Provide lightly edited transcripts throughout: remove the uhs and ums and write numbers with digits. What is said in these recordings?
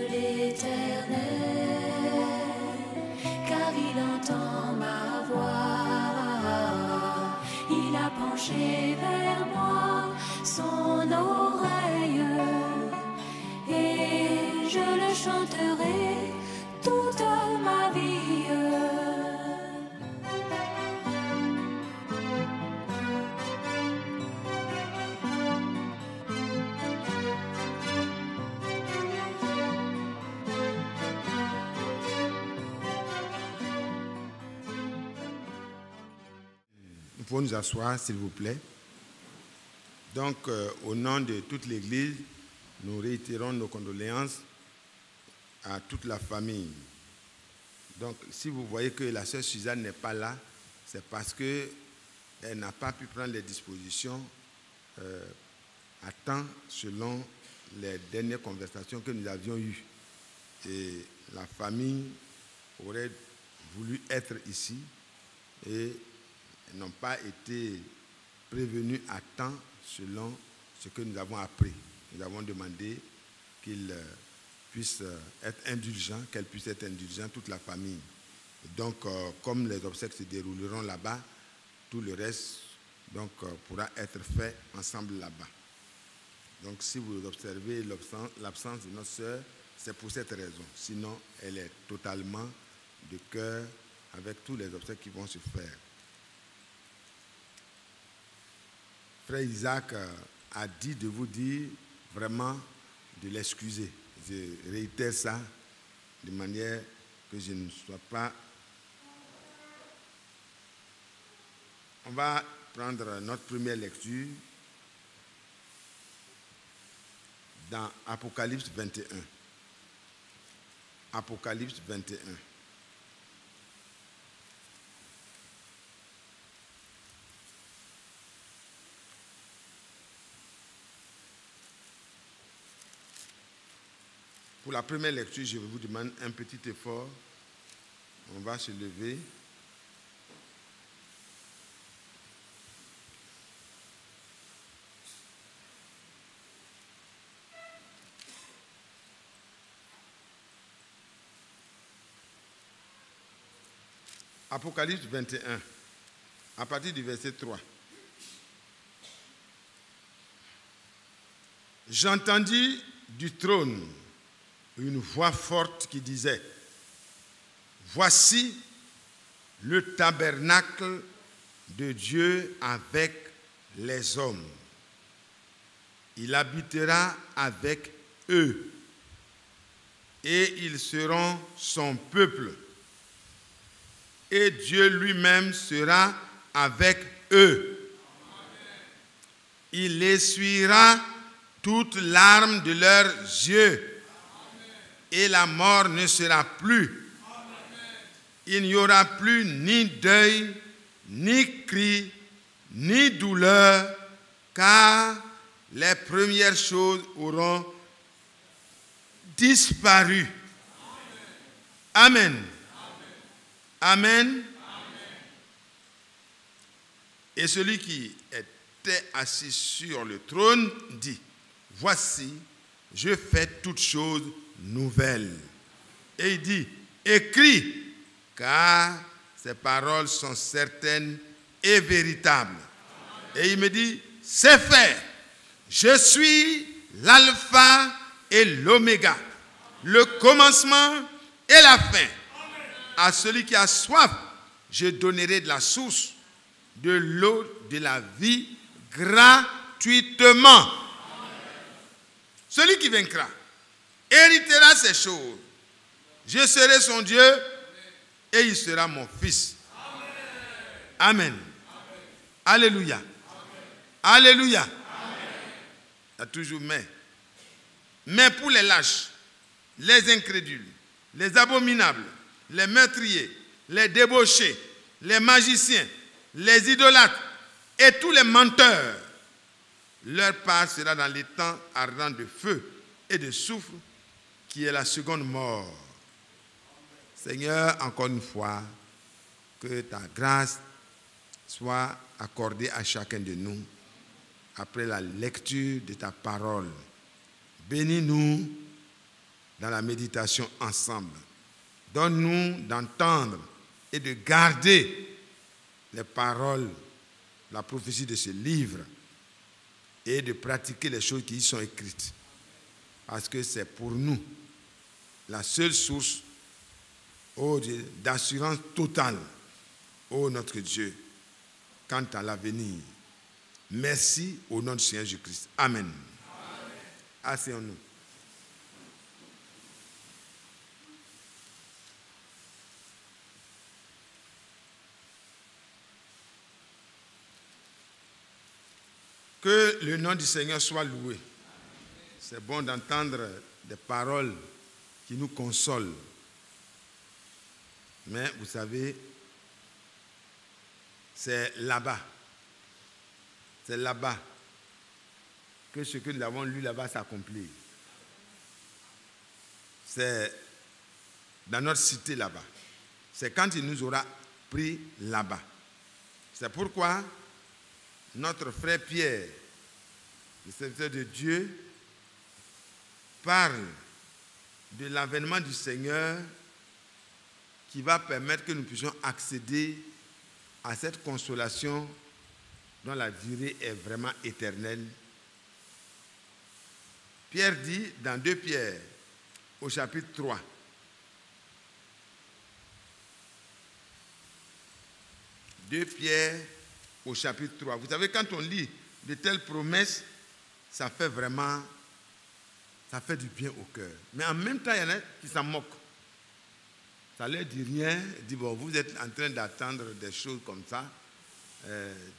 l'Éternel, car il entend ma voix. Il a penché vers moi son oreille, et je le chanterai toute ma vie. Nous pouvons nous asseoir, s'il vous plaît. Donc, au nom de toute l'Église, nous réitérons nos condoléances à toute la famille. Donc, si vous voyez que la sœur Suzanne n'est pas là, c'est parce qu'elle n'a pas pu prendre les dispositions à temps selon les dernières conversations que nous avions eues. Et la famille aurait voulu être ici et n'ont pas été prévenus à temps selon ce que nous avons appris. Nous avons demandé qu'ils puissent être indulgents, qu'elle puisse être indulgente, toute la famille. Donc, comme les obsèques se dérouleront là-bas, tout le reste pourra être fait ensemble là-bas. Donc, si vous observez l'absence de notre sœur, c'est pour cette raison. Sinon, elle est totalement de cœur avec tous les obsèques qui vont se faire. Frère Isaac a dit de vous dire vraiment de l'excuser. Je réitère ça de manière que je ne sois pas... On va prendre notre première lecture dans Apocalypse 21. Apocalypse 21. Pour la première lecture, je vous demande un petit effort. On va se lever. Apocalypse 21, à partir du verset 3. J'entendis du trône une voix forte qui disait: voici le tabernacle de Dieu avec les hommes. Il habitera avec eux et ils seront son peuple. Et Dieu lui-même sera avec eux. Il essuiera toute larme de leurs yeux. Et la mort ne sera plus. Il n'y aura plus ni deuil, ni cri, ni douleur, car les premières choses auront disparu. Amen. Amen. Et celui qui était assis sur le trône dit: voici, je fais toutes choses nouvelles. Et il dit: écris, car ces paroles sont certaines et véritables. Et il me dit: c'est fait. Je suis l'alpha et l'oméga, le commencement et la fin. À celui qui a soif, je donnerai de la source de l'eau de la vie gratuitement. Celui qui vaincra héritera ces choses. Je serai son Dieu et il sera mon fils. Amen. Alléluia. Alléluia. Il y a toujours mais. Mais pour les lâches, les incrédules, les abominables, les meurtriers, les débauchés, les magiciens, les idolâtres et tous les menteurs, leur part sera dans les temps ardents de feu et de soufre, qui est la seconde mort. Seigneur, encore une fois, que ta grâce soit accordée à chacun de nous après la lecture de ta parole. Bénis-nous dans la méditation ensemble. Donne-nous d'entendre et de garder les paroles, la prophétie de ce livre et de pratiquer les choses qui y sont écrites. Parce que c'est pour nous la seule source d'assurance totale, ô notre Dieu, quant à l'avenir. Merci au nom du Seigneur Jésus-Christ. Amen. Asseyons-nous. Que le nom du Seigneur soit loué. C'est bon d'entendre des paroles qui nous consolent. Mais vous savez, c'est là-bas. C'est là-bas que ce que nous avons lu là-bas s'accomplit. C'est dans notre cité là-bas. C'est quand il nous aura pris là-bas. C'est pourquoi notre frère Pierre, le serviteur de Dieu, parle de l'avènement du Seigneur qui va permettre que nous puissions accéder à cette consolation dont la durée est vraiment éternelle. Pierre dit dans 2 Pierre, au chapitre 3, au chapitre 3. Vous savez, quand on lit de telles promesses, ça fait du bien au cœur. Mais en même temps, il y en a qui s'en moquent. Ça ne leur dit rien. Ils disent, bon, vous êtes en train d'attendre des choses comme ça.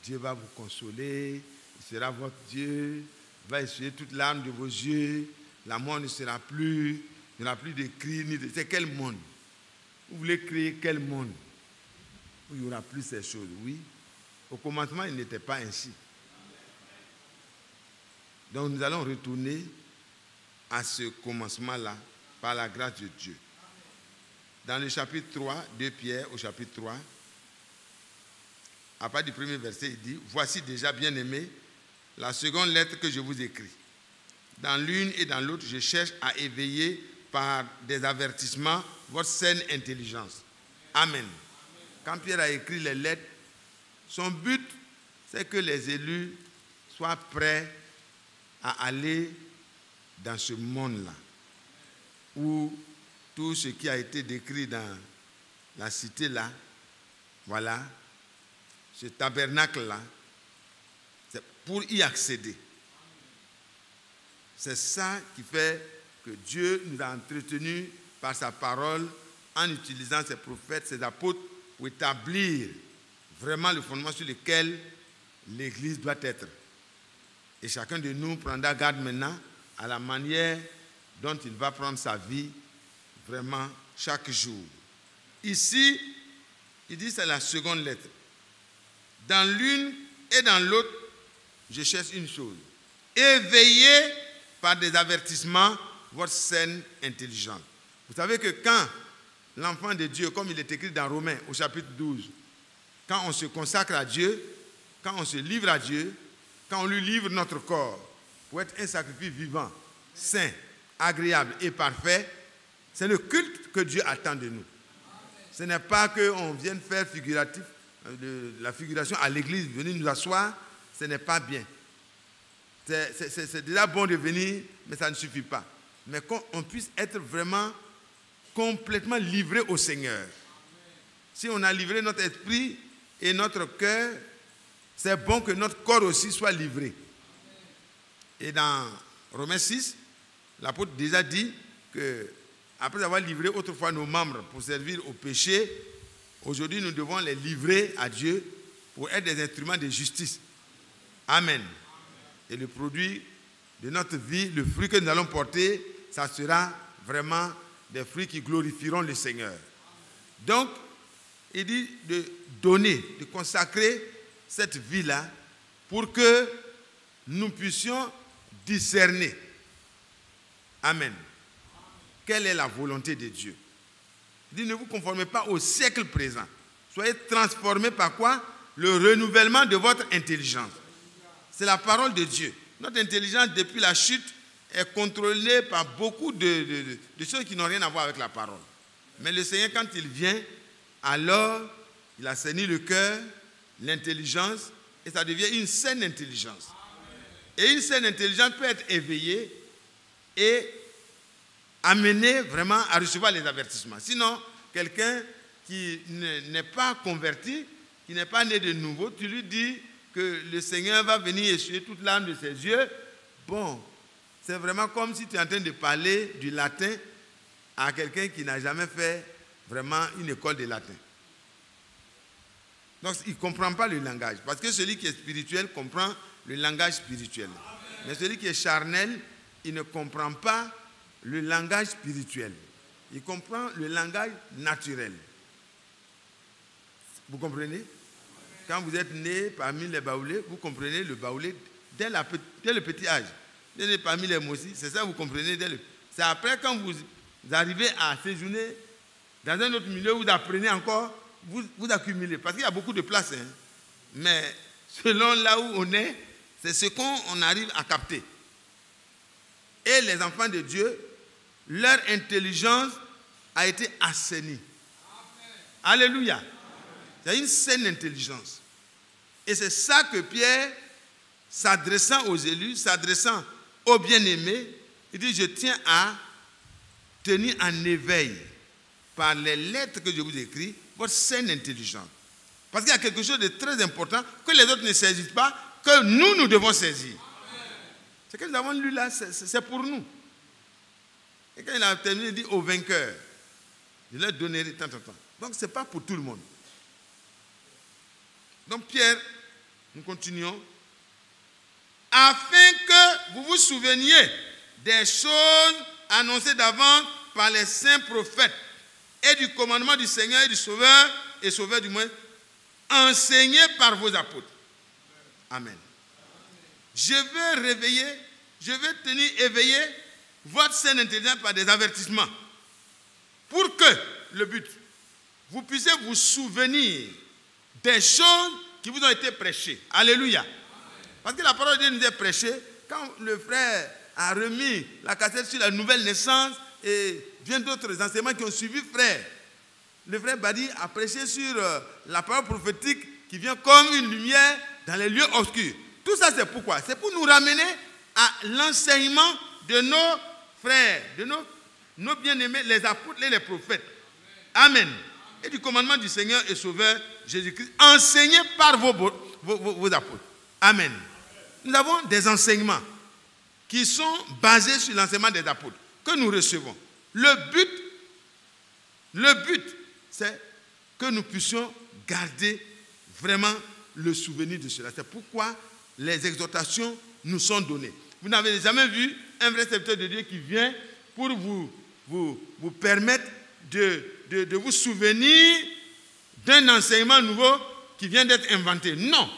Dieu va vous consoler. Il sera votre Dieu. Il va essuyer toute larme de vos yeux. La mort ne sera plus. Il n'y aura plus de cris. C'est quel monde? Vous voulez créer quel monde où il n'y aura plus ces choses? Oui. Au commencement, il n'était pas ainsi. Donc nous allons retourner à ce commencement-là par la grâce de Dieu. Dans le chapitre 3, 2 Pierre au chapitre 3, à partir du premier verset, il dit, « Voici déjà, bien-aimés, la seconde lettre que je vous écris. Dans l'une et dans l'autre, je cherche à éveiller par des avertissements votre saine intelligence. » Amen. Quand Pierre a écrit les lettres, son but, c'est que les élus soient prêts à aller dans ce monde-là, où tout ce qui a été décrit dans la cité-là, voilà, ce tabernacle-là, c'est pour y accéder. C'est ça qui fait que Dieu nous a entretenus par sa parole en utilisant ses prophètes, ses apôtres, pour établir vraiment le fondement sur lequel l'Église doit être. Et chacun de nous prendra garde maintenant à la manière dont il va prendre sa vie vraiment chaque jour. Ici, il dit c'est la seconde lettre. Dans l'une et dans l'autre, je cherche une chose. Éveillez par des avertissements votre saine intelligence. Vous savez que quand l'enfant de Dieu, comme il est écrit dans Romains au chapitre 12, quand on se consacre à Dieu, quand on se livre à Dieu, quand on lui livre notre corps pour être un sacrifice vivant, saint, agréable et parfait, c'est le culte que Dieu attend de nous. Ce n'est pas qu'on vienne faire figuratif, la figuration à l'église, venir nous asseoir, ce n'est pas bien. C'est déjà bon de venir, mais ça ne suffit pas. Mais qu'on puisse être vraiment complètement livré au Seigneur. Si on a livré notre esprit et notre cœur, c'est bon que notre corps aussi soit livré. Et dans Romains 6, l'apôtre déjà dit que après avoir livré autrefois nos membres pour servir au péché, aujourd'hui nous devons les livrer à Dieu pour être des instruments de justice. Amen. Et le produit de notre vie, le fruit que nous allons porter, ça sera vraiment des fruits qui glorifieront le Seigneur. Donc, il dit de donner, de consacrer cette vie-là pour que nous puissions discerner. Amen. Quelle est la volonté de Dieu? Il dit ne vous conformez pas au siècle présent. Soyez transformés par quoi? Le renouvellement de votre intelligence. C'est la parole de Dieu. Notre intelligence, depuis la chute, est contrôlé par beaucoup de choses qui n'ont rien à voir avec la parole. Mais le Seigneur, quand il vient, alors il assainit le cœur, l'intelligence, et ça devient une saine intelligence. Et une saine intelligence peut être éveillée et amenée vraiment à recevoir les avertissements. Sinon, quelqu'un qui n'est pas converti, qui n'est pas né de nouveau, tu lui dis que le Seigneur va venir essuyer toute l'âme de ses yeux. Bon, c'est vraiment comme si tu es en train de parler du latin à quelqu'un qui n'a jamais fait vraiment une école de latin. Donc, il ne comprend pas le langage. Parce que celui qui est spirituel comprend le langage spirituel. Mais celui qui est charnel, il ne comprend pas le langage spirituel. Il comprend le langage naturel. Vous comprenez? Quand vous êtes né parmi les baoulés, vous comprenez le baoulé dès le petit âge. Vous êtes né parmi les Mossis, c'est ça vous comprenez. C'est après quand vous arrivez à séjourner dans un autre milieu, vous apprenez encore, vous accumulez. Parce qu'il y a beaucoup de place. Hein. Mais selon là où on est, c'est ce qu'on arrive à capter. Et les enfants de Dieu, leur intelligence a été assainie. Amen. Alléluia. C'est une saine intelligence. Et c'est ça que Pierre, s'adressant aux élus, s'adressant aux bien-aimés, il dit, je tiens à tenir en éveil par les lettres que je vous écris, votre saine intelligence. Parce qu'il y a quelque chose de très important que les autres ne saisissent pas, que nous devons saisir. Ce que nous avons lu là, c'est pour nous. Et quand il a terminé, il dit aux vainqueurs, je leur donnerai tant. Donc ce n'est pas pour tout le monde. Donc Pierre, nous continuons. Afin que vous vous souveniez des choses annoncées d'avance par les saints prophètes et du commandement du Seigneur et du Sauveur, et Sauveur du moins, enseigné par vos apôtres. Amen. Je veux tenir éveillé votre saine intelligence par des avertissements. Pour que, le but, vous puissiez vous souvenir des choses qui vous ont été prêchées. Alléluia. Parce que la parole de Dieu nous est prêchée. Quand le frère a remis la cassette sur la nouvelle naissance et bien d'autres enseignements qui ont suivi frère, le frère Badi a prêché sur la parole prophétique qui vient comme une lumière dans les lieux obscurs. Tout ça, c'est pourquoi? C'est pour nous ramener à l'enseignement de nos frères, de nos bien-aimés, les apôtres et les prophètes. Amen. Et du commandement du Seigneur et Sauveur Jésus-Christ, enseigné par vos apôtres. Amen. Nous avons des enseignements qui sont basés sur l'enseignement des apôtres que nous recevons. Le but, c'est que nous puissions garder vraiment le souvenir de cela. C'est pourquoi les exhortations nous sont données. Vous n'avez jamais vu un vrai serviteur de Dieu qui vient pour vous permettre de vous souvenir d'un enseignement nouveau qui vient d'être inventé. Non.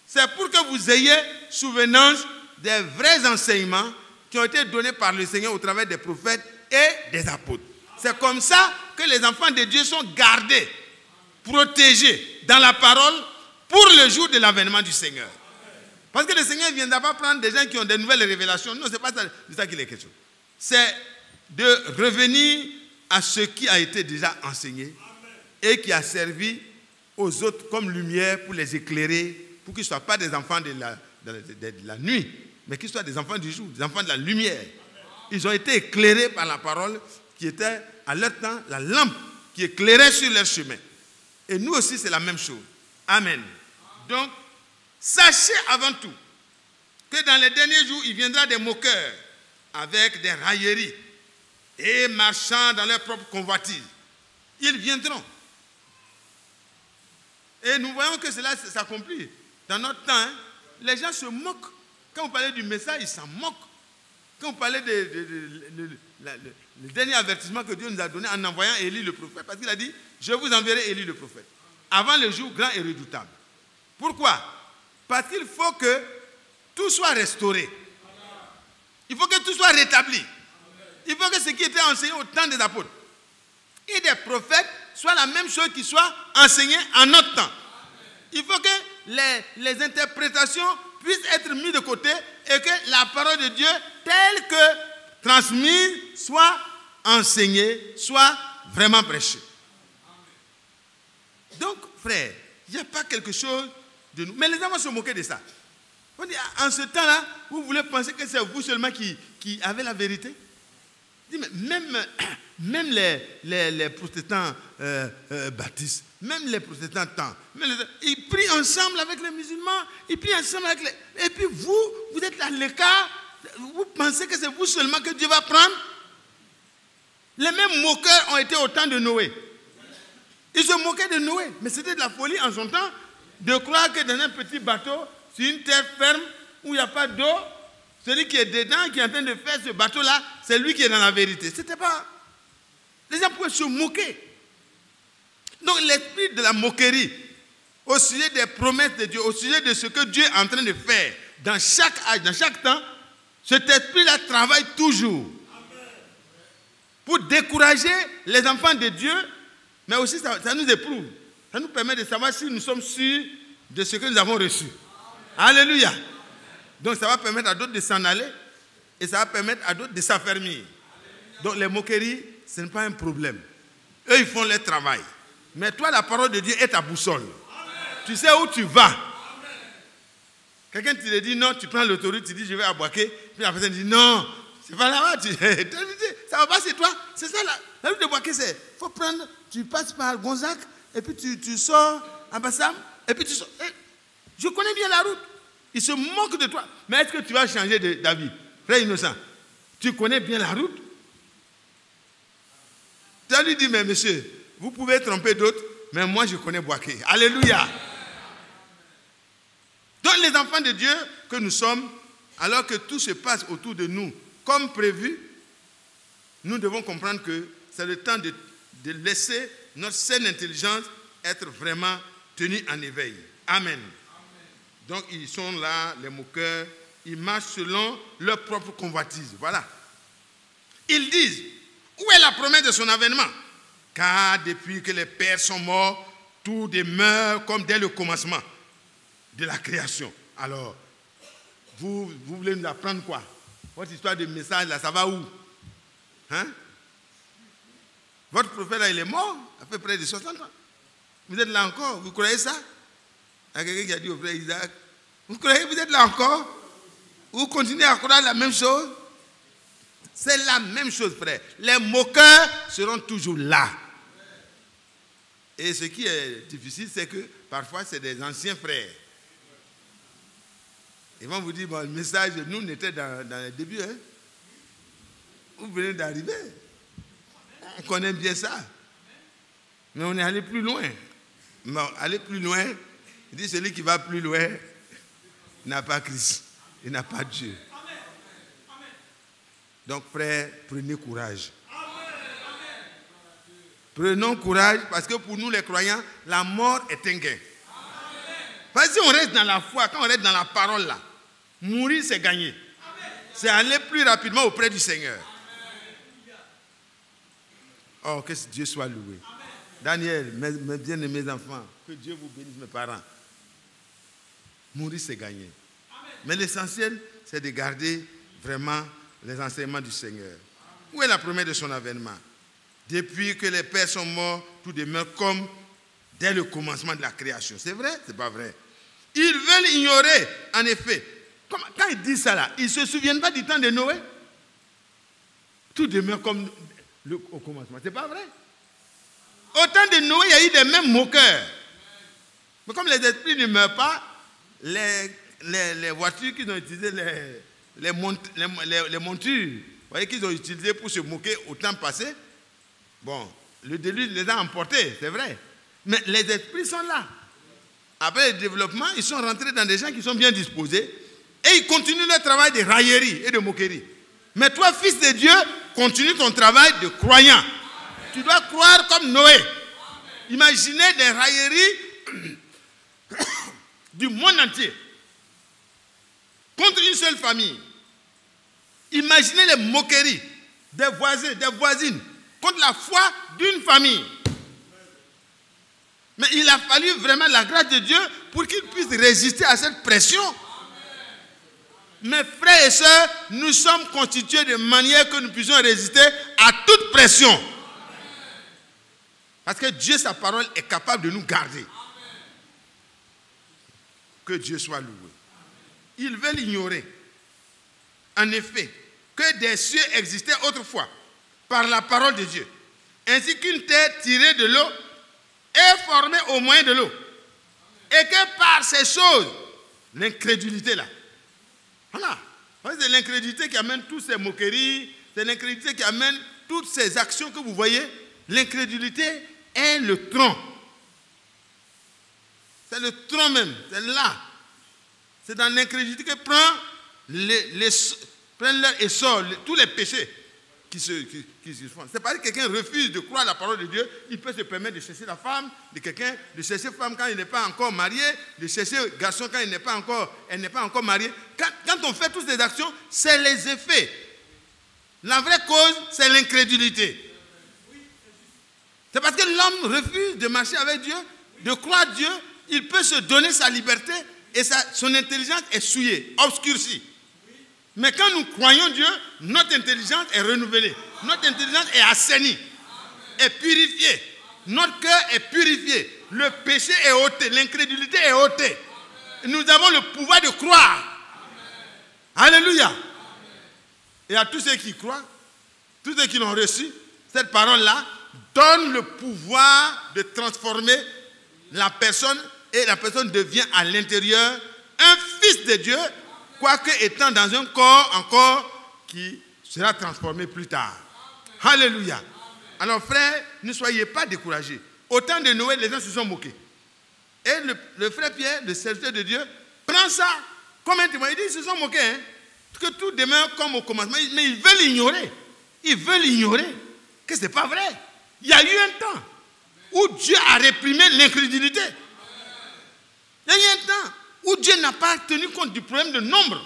C'est pour que vous ayez souvenance des vrais enseignements qui ont été donnés par le Seigneur au travers des prophètes et des apôtres. C'est comme ça que les enfants de Dieu sont gardés, protégés dans la parole pour le jour de l'avènement du Seigneur. Parce que le Seigneur ne viendra pas prendre des gens qui ont de nouvelles révélations. Non, ce n'est pas ça, de ça qu'il est question. C'est de revenir à ce qui a été déjà enseigné et qui a servi aux autres comme lumière pour les éclairer, pour qu'ils ne soient pas des enfants de la nuit, mais qu'ils soient des enfants du jour, des enfants de la lumière. Ils ont été éclairés par la parole qui était à leur temps la lampe qui éclairait sur leur chemin. Et nous aussi, c'est la même chose. Amen. Donc, sachez avant tout que dans les derniers jours, il viendra des moqueurs avec des railleries et marchant dans leur propre convoitise. Ils viendront. Et nous voyons que cela s'accomplit. Dans notre temps, hein, les gens se moquent. Quand vous parlez du message, ils s'en moquent. Quand vous parlez le dernier avertissement que Dieu nous a donné en envoyant Élie le prophète, parce qu'il a dit, je vous enverrai Élie le prophète, avant le jour grand et redoutable. Pourquoi? Parce qu'il faut que tout soit restauré. Il faut que tout soit rétabli. Il faut que ce qui était enseigné au temps des apôtres et des prophètes soit la même chose qui soit enseigné en notre temps. Il faut que les interprétations puisse être mis de côté et que la parole de Dieu, telle que transmise, soit enseignée, soit vraiment prêchée. Donc, frère, il n'y a pas quelque chose de nous. Mais les enfants se moquaient de ça. On dit, en ce temps-là, vous voulez penser que c'est vous seulement qui avez la vérité? Même les protestants baptistes, même les protestants ils prient ensemble avec les musulmans, ils prient ensemble avec les... Et puis vous êtes à l'écart, vous pensez que c'est vous seulement que Dieu va prendre? Les mêmes moqueurs ont été au temps de Noé. Ils se moquaient de Noé, mais c'était de la folie en son temps de croire que dans un petit bateau, sur une terre ferme où il n'y a pas d'eau, celui qui est dedans, qui est en train de faire ce bateau-là, c'est lui qui est dans la vérité. C'était pas... Les gens pouvaient se moquer. Donc l'esprit de la moquerie, au sujet des promesses de Dieu, au sujet de ce que Dieu est en train de faire, dans chaque âge, dans chaque temps, cet esprit-là travaille toujours. Pour décourager les enfants de Dieu, mais aussi ça nous éprouve. Ça nous permet de savoir si nous sommes sûrs de ce que nous avons reçu. Alléluia. Donc ça va permettre à d'autres de s'en aller et ça va permettre à d'autres de s'affermir. Donc les moqueries, ce n'est pas un problème. Eux, ils font leur travail. Mais toi, la parole de Dieu est ta boussole. Amen. Tu sais où tu vas. Quelqu'un te dit non, tu prends l'autoroute, tu dis je vais à Boaké. Puis la personne dit non, c'est pas là-bas. Ça va pas, c'est toi. C'est ça là. La route de Boaké, c'est il faut prendre, tu passes par Gonzac et puis tu sors à Bassam et puis tu sors. Je connais bien la route. Il se moque de toi. Mais est-ce que tu vas changer d'avis? Frère innocent, tu connais bien la route? Tu as lui dit, mais monsieur, vous pouvez tromper d'autres, mais moi je connais Boaké. Alléluia. Donc les enfants de Dieu que nous sommes, alors que tout se passe autour de nous comme prévu, nous devons comprendre que c'est le temps de laisser notre saine intelligence être vraiment tenue en éveil. Amen. Donc ils sont là, les moqueurs, ils marchent selon leur propre convoitise. Voilà. Ils disent, où est la promesse de son avènement? Car depuis que les pères sont morts, tout demeure comme dès le commencement de la création. Alors, vous voulez nous apprendre quoi? Votre histoire de message là, ça va où? Hein? Votre prophète là, il est mort, à peu près de 60 ans. Vous êtes là encore, vous croyez ça? Il y a quelqu'un qui a dit au frère Isaac, vous croyez que vous êtes là encore? Vous continuez à croire la même chose? C'est la même chose, frère. Les moqueurs seront toujours là. Et ce qui est difficile, c'est que parfois, c'est des anciens frères. Ils vont vous dire, bon, le message, nous, on était dans les débuts. Hein? Vous venez d'arriver. On connaît bien ça. Mais on est allé plus loin. Mais aller plus loin, il dit, celui qui va plus loin n'a pas Christ. Il n'a pas Dieu. Donc, frère, prenez courage. Prenons courage parce que pour nous, les croyants, la mort est un gain. Parce que si on reste dans la foi, quand on reste dans la parole là, mourir, c'est gagner. C'est aller plus rapidement auprès du Seigneur. Oh, que Dieu soit loué. Daniel, mes bien-aimés enfants, que Dieu vous bénisse, mes parents. Mourir, c'est gagner. Mais l'essentiel, c'est de garder vraiment les enseignements du Seigneur. Où est la promesse de son avènement? Depuis que les pères sont morts, tout demeure comme dès le commencement de la création. C'est vrai? C'est pas vrai. Ils veulent ignorer, en effet. Quand ils disent ça là, ils ne se souviennent pas du temps de Noé? Tout demeure comme au commencement. C'est pas vrai? Au temps de Noé, il y a eu des mêmes moqueurs. Mais comme les esprits ne meurent pas, les voitures qu'ils ont utilisées, les montures, vous voyez, qu'ils ont utilisées pour se moquer au temps passé, bon, le déluge les a emportés, c'est vrai. Mais les esprits sont là. Après le développement, ils sont rentrés dans des gens qui sont bien disposés et ils continuent leur travail de raillerie et de moquerie. Mais toi, fils de Dieu, continue ton travail de croyant. Amen. Tu dois croire comme Noé. Amen. Imaginez des railleries du monde entier contre une seule famille. Imaginez les moqueries des voisins, des voisines contre la foi d'une famille. Mais il a fallu vraiment la grâce de Dieu pour qu'ils puissent résister à cette pression. Mes frères et sœurs, nous sommes constitués de manière que nous puissions résister à toute pression. Parce que Dieu, sa parole, est capable de nous garder. Que Dieu soit loué. Ils veulent ignorer, en effet, que des cieux existaient autrefois par la parole de Dieu, ainsi qu'une terre tirée de l'eau est formée au moyen de l'eau. Et que par ces choses, l'incrédulité là, voilà, c'est l'incrédulité qui amène toutes ces moqueries, c'est l'incrédulité qui amène toutes ces actions que vous voyez. L'incrédulité est le tronc. C'est le tronc même, c'est là. C'est dans l'incrédulité que prend leur essor, tous les péchés qui se font. C'est parce que quelqu'un refuse de croire la parole de Dieu, il peut se permettre de chercher la femme de quelqu'un, de chercher femme quand il n'est pas encore marié, de chercher garçon quand elle n'est pas encore mariée. Quand on fait toutes ces actions, c'est les effets. La vraie cause, c'est l'incrédulité. C'est parce que l'homme refuse de marcher avec Dieu, de croire Dieu, il peut se donner sa liberté et son intelligence est souillée, obscurcie. Mais quand nous croyons Dieu, notre intelligence est renouvelée. Notre intelligence est assainie, est purifiée. Notre cœur est purifié. Le péché est ôté, l'incrédulité est ôtée. Nous avons le pouvoir de croire. Alléluia. Et à tous ceux qui croient, tous ceux qui l'ont reçu, cette parole-là donne le pouvoir de transformer la personne et la personne devient à l'intérieur un fils de Dieu, quoique étant dans un corps qui sera transformé plus tard. Alléluia. Alors frères, ne soyez pas découragés. Au temps de Noël, les gens se sont moqués. Et le frère Pierre, le serviteur de Dieu, prend ça comme un témoin. Il dit, ils se sont moqués, hein, que tout demeure comme au commencement. Mais ils veulent ignorer. Ils veulent ignorer que ce n'est pas vrai. Il y a eu un temps où Dieu a réprimé l'incrédulité. Il y a eu un temps où Dieu n'a pas tenu compte du problème de nombre.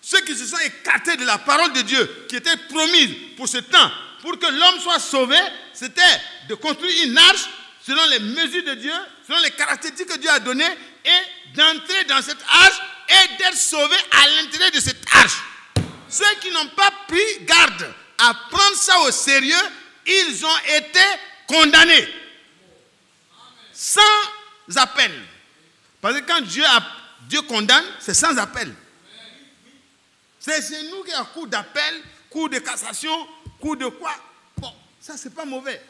Ceux qui se sont écartés de la parole de Dieu, qui était promise pour ce temps, pour que l'homme soit sauvé, c'était de construire une arche selon les mesures de Dieu, selon les caractéristiques que Dieu a données, et d'entrer dans cette arche et d'être sauvés à l'intérieur de cette arche. Ceux qui n'ont pas pris garde à prendre ça au sérieux, ils ont été condamnés. Sans appel. Parce que quand Dieu condamne, c'est sans appel. C'est nous qui avons cours d'appel, cours de cassation, cours de quoi. Bon, ça c'est pas mauvais.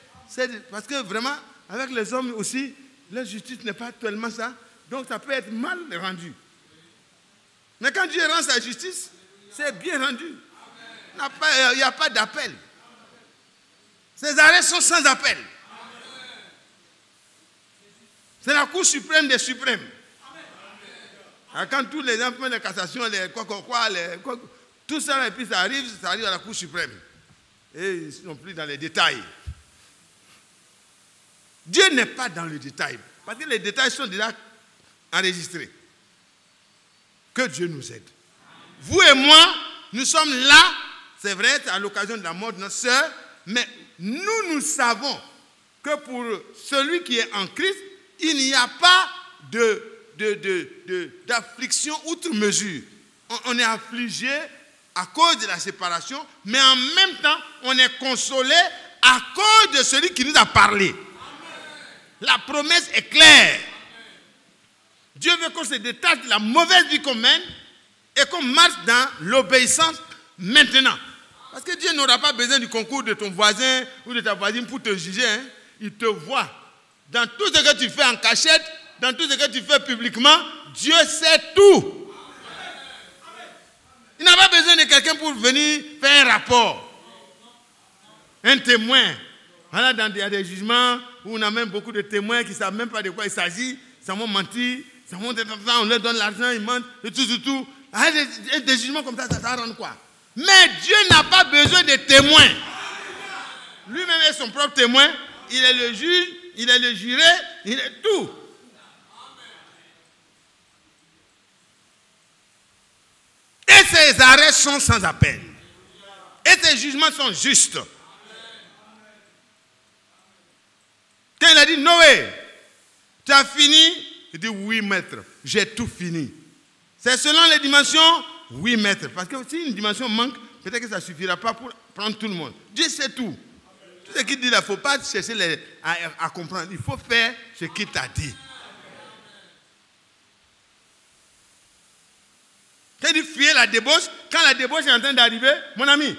Parce que vraiment, avec les hommes aussi, la justice n'est pas tellement ça. Donc ça peut être mal rendu. Mais quand Dieu rend sa justice, c'est bien rendu. Il n'y a pas d'appel. Ces arrêts sont sans appel. C'est la Cour suprême des suprêmes. Alors, quand tous les enfants de cassation, tout ça, et puis ça arrive à la Cour suprême. Et ils ne sont plus dans les détails. Dieu n'est pas dans le détail. Parce que les détails sont déjà enregistrés. Que Dieu nous aide. Vous et moi, nous sommes là, c'est vrai, c'est à l'occasion de la mort de notre sœur, mais nous savons que pour celui qui est en Christ, il n'y a pas d'affliction outre mesure. On est affligé à cause de la séparation, mais en même temps, on est consolé à cause de celui qui nous a parlé. Amen. La promesse est claire. Amen. Dieu veut qu'on se détache de la mauvaise vie qu'on mène et qu'on marche dans l'obéissance maintenant. Parce que Dieu n'aura pas besoin du concours de ton voisin ou de ta voisine pour te juger. Hein. Il te voit. Dans tout ce que tu fais en cachette, dans tout ce que tu fais publiquement, Dieu sait tout. Il n'a pas besoin de quelqu'un pour venir faire un rapport. Un témoin. Voilà, il y a des jugements où on a même beaucoup de témoins qui ne savent même pas de quoi il s'agit. Ça m'a menti. On leur donne l'argent, ils mentent, et tout. Des jugements comme ça rend quoi? Mais Dieu n'a pas besoin de témoins. Lui-même est son propre témoin. Il est le juge, il est le juré, il est tout. Et ces arrêts sont sans appel. Et ces jugements sont justes. Quand il a dit, Noé, tu as fini? Il dit, oui, maître, j'ai tout fini. C'est selon les dimensions oui, maître. Parce que si une dimension manque, peut-être que ça ne suffira pas pour prendre tout le monde. Dieu sait tout. Tout ce qu'il dit là, il ne faut pas chercher à comprendre. Il faut faire ce qu'il t'a dit. Quand il dit fuir la débauche, quand la débauche est en train d'arriver, mon ami,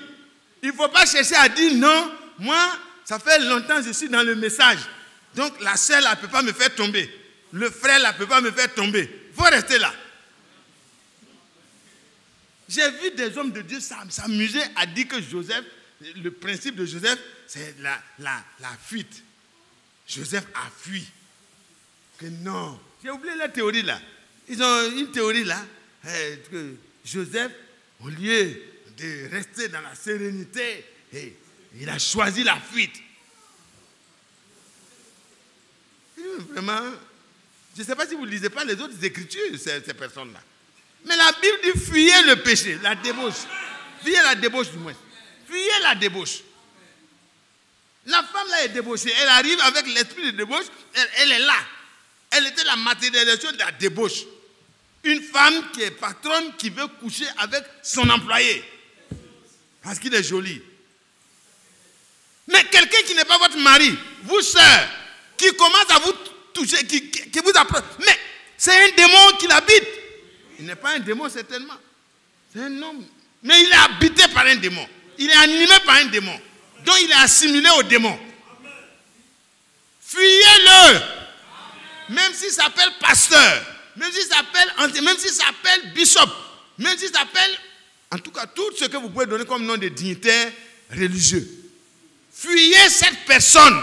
il ne faut pas chercher à dire non, moi, ça fait longtemps que je suis dans le message. Donc la sœur là ne peut pas me faire tomber. Le frère là ne peut pas me faire tomber. Il faut rester là. J'ai vu des hommes de Dieu s'amuser à dire que Joseph, le principe de Joseph, c'est la fuite. Joseph a fui. Que non. J'ai oublié la théorie là. Ils ont une théorie là. Que Joseph, au lieu de rester dans la sérénité, il a choisi la fuite. Vraiment, je ne sais pas si vous ne lisez pas les autres écritures, ces personnes-là. Mais la Bible dit fuyez le péché, la débauche. Fuyez la débauche du moins. Fuyez la débauche. La femme là est débauchée. Elle arrive avec l'esprit de débauche. Elle est là. Elle était la matérialisation de la débauche. Une femme qui est patronne, qui veut coucher avec son employé. Parce qu'il est joli. Mais quelqu'un qui n'est pas votre mari, vous sœur, qui commence à vous toucher, qui vous approche. Mais c'est un démon qui l'habite. Il n'est pas un démon certainement. C'est un homme. Mais il est habité par un démon. Il est animé par un démon. Donc il est assimilé au démon. Fuyez-le. Même s'il s'appelle pasteur. Même s'il s'appelle bishop, même s'il s'appelle, en tout cas, tout ce que vous pouvez donner comme nom de dignitaire religieux. Fuyez cette personne.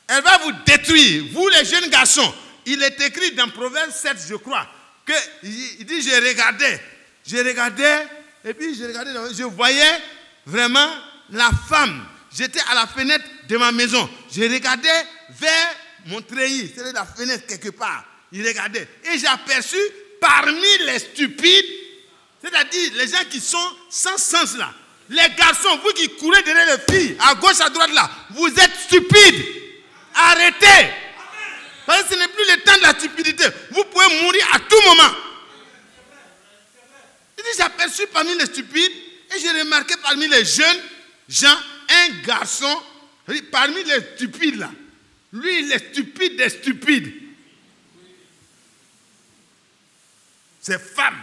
Elle va vous détruire. Vous les jeunes garçons, il est écrit dans Proverbe 7, je crois, qu'il dit, je regardais, et puis je voyais vraiment la femme. J'étais à la fenêtre de ma maison. Je regardais vers mon treillis, c'est la fenêtre quelque part. Il regardait. Et j'ai aperçu parmi les stupides, c'est-à-dire les gens qui sont sans sens là, les garçons, vous qui courez derrière les filles, à gauche, à droite là, vous êtes stupides. Arrêtez. Parce que ce n'est plus le temps de la stupidité. Vous pouvez mourir à tout moment. J'ai aperçu parmi les stupides et j'ai remarqué parmi les jeunes gens, un garçon, parmi les stupides là. Lui, il est stupide des stupides. C'est femme.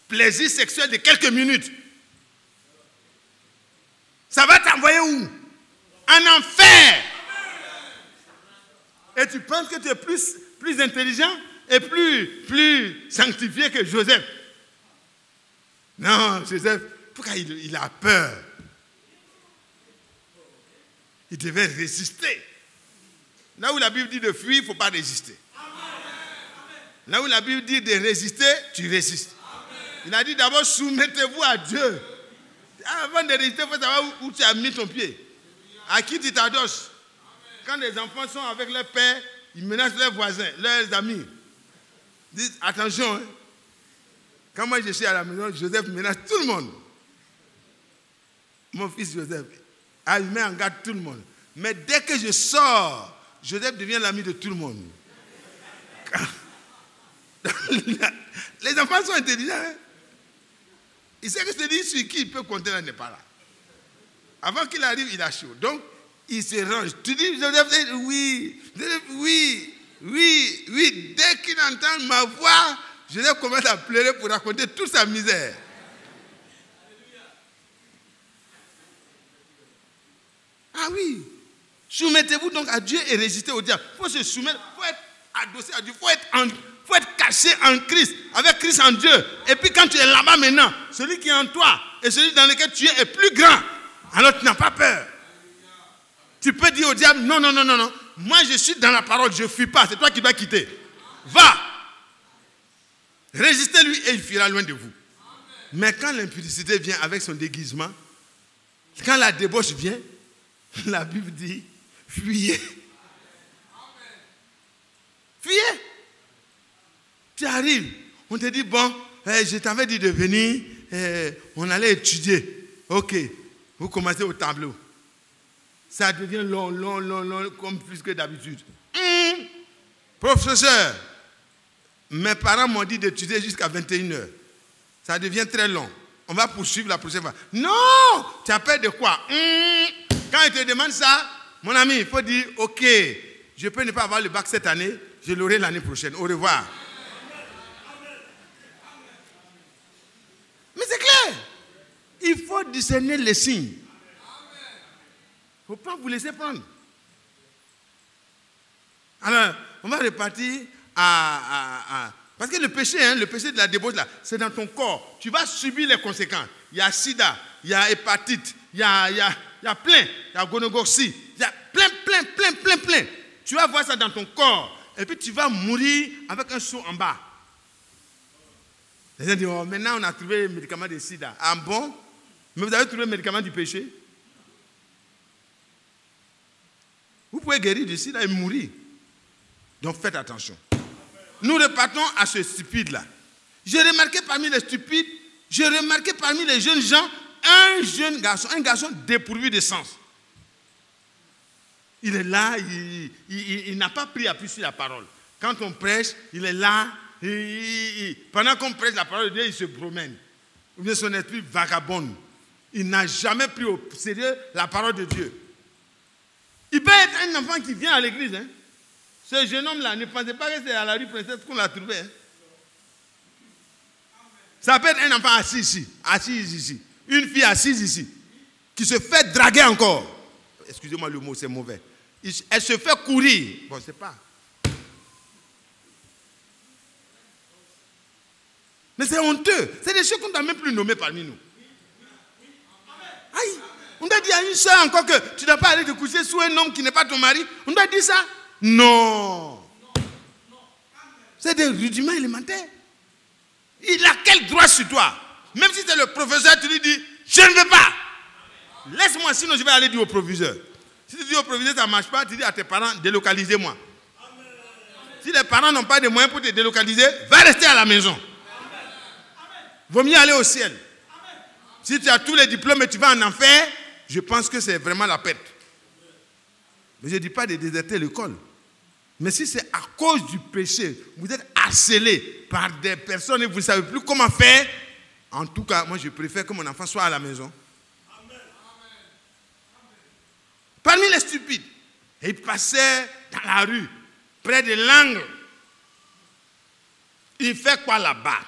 Plaisir sexuel de quelques minutes. Ça va t'envoyer où? En enfer. Et tu penses que tu es plus intelligent et plus sanctifié que Joseph. Non, Joseph, pourquoi il a peur? Il devait résister. Là où la Bible dit de fuir, il ne faut pas résister. Là où la Bible dit de résister, tu résistes. Il a dit d'abord, soumettez-vous à Dieu. Avant de résister, il faut savoir où tu as mis ton pied. À qui tu t'adosses. Quand les enfants sont avec leur père, ils menacent leurs voisins, leurs amis. Ils disent, attention, hein. Quand moi je suis à la maison, Joseph menace tout le monde. Mon fils Joseph, il met en garde tout le monde. Mais dès que je sors, Joseph devient l'ami de tout le monde. Les enfants sont intelligents. Hein? Il sait que celui sur qui il peut compter là n'est pas là. Avant qu'il arrive, il a chaud. Donc, il se range. Tu dis, Joseph, oui. Dès qu'il entend ma voix, Joseph commence à pleurer pour raconter toute sa misère. Ah oui. Soumettez-vous donc à Dieu et résistez au diable. Il faut se soumettre, il faut être adossé à Dieu, il faut être caché en Christ, avec Christ en Dieu. Et puis quand tu es là-bas maintenant, celui qui est en toi et celui dans lequel tu es plus grand. Alors tu n'as pas peur. Tu peux dire au diable, non. Moi je suis dans la parole, je ne fuis pas, c'est toi qui dois quitter. Va. Résistez-lui et il fuira loin de vous. Mais quand l'impudicité vient avec son déguisement, quand la débauche vient, la Bible dit, fuyez. Fuyez. Tu arrives, on te dit, bon, je t'avais dit de venir, on allait étudier. Ok, vous commencez au tableau. Ça devient long, comme plus que d'habitude. Professeur, Mes parents m'ont dit d'étudier jusqu'à 21h. Ça devient très long. On va poursuivre la prochaine fois. Non! Tu as peur de quoi? Quand ils te demandent ça, mon ami, il faut dire, ok, je peux ne pas avoir le bac cette année, je l'aurai l'année prochaine. Au revoir. Mais c'est clair. Il faut discerner les signes. Il ne faut pas vous laisser prendre. Alors, on va repartir parce que le péché de la débauche, là, c'est dans ton corps. Tu vas subir les conséquences. Il y a sida, il y a hépatite, il y a plein, il y a gonorrhée, il y a plein. Tu vas voir ça dans ton corps. Et puis tu vas mourir avec un seau en bas. Les gens disent, oh, maintenant on a trouvé le médicament de sida. Ah bon? Mais vous avez trouvé le médicament du péché? Vous pouvez guérir du sida et mourir. Donc faites attention. Nous repartons à ce stupide-là. J'ai remarqué parmi les stupides, parmi les jeunes gens, un garçon dépourvu de sens. Il est là, il n'a pas pris appui sur la parole. Quand on prêche, il est là, pendant qu'on prêche la parole de Dieu, il se promène. Ou bien son esprit vagabonde. Il n'a jamais pris au sérieux la parole de Dieu. Il peut être un enfant qui vient à l'église. Hein. Ce jeune homme-là, ne pensez pas que c'est à la rue Princesse qu'on l'a trouvé. Hein. Ça peut être un enfant assis ici, une fille assise ici, qui se fait draguer encore. Excusez-moi le mot, c'est mauvais. Elle se fait courir. Bon, c'est pas. Mais c'est honteux. C'est des choses qu'on ne doit même plus nommer parmi nous. Aïe, on doit dire à une soeur encore que tu ne dois pas aller te coucher sous un homme qui n'est pas ton mari. On doit dire ça? Non. C'est des rudiments élémentaires. Il a quel droit sur toi? Même si c'est le professeur, tu lui dis, je ne veux pas. Laisse-moi, sinon je vais aller dire au proviseur. Si tu dis au proviseur, ça ne marche pas, tu dis à tes parents, délocalisez-moi. Si les parents n'ont pas de moyens pour te délocaliser, va rester à la maison. Vaut mieux aller au ciel. Si tu as tous les diplômes et tu vas en enfer, je pense que c'est vraiment la perte. Mais je ne dis pas de déserter l'école. Mais si c'est à cause du péché, vous êtes harcelé par des personnes et vous ne savez plus comment faire, en tout cas, moi je préfère que mon enfant soit à la maison. Parmi les stupides, il passait dans la rue, près de l'angle. Il fait quoi là-bas?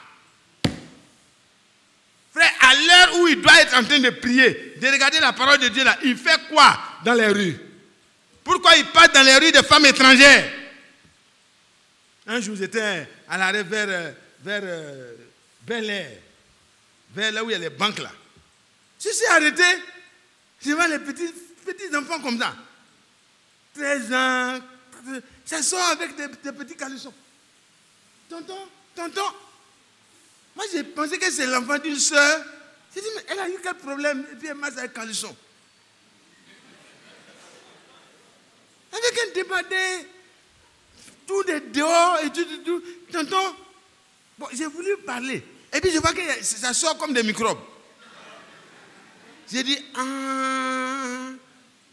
Frère, à l'heure où il doit être en train de prier, de regarder la parole de Dieu là, il fait quoi dans les rues? Pourquoi il passe dans les rues des femmes étrangères? Un jour, j'étais à l'arrêt vers Bel-Air, vers là où il y a les banques là. Je suis arrêté, je vois les petits enfants comme ça. 13 ans, ça sort avec des petits caleçons. Tonton. Moi, j'ai pensé que c'est l'enfant d'une soeur. J'ai dit, mais elle a eu quel problème? Et puis elle m'a dit avec caleçon. Avec un débardé, tout de dehors et tout. Tonton, bon, j'ai voulu parler. Et puis je vois que ça sort comme des microbes. J'ai dit,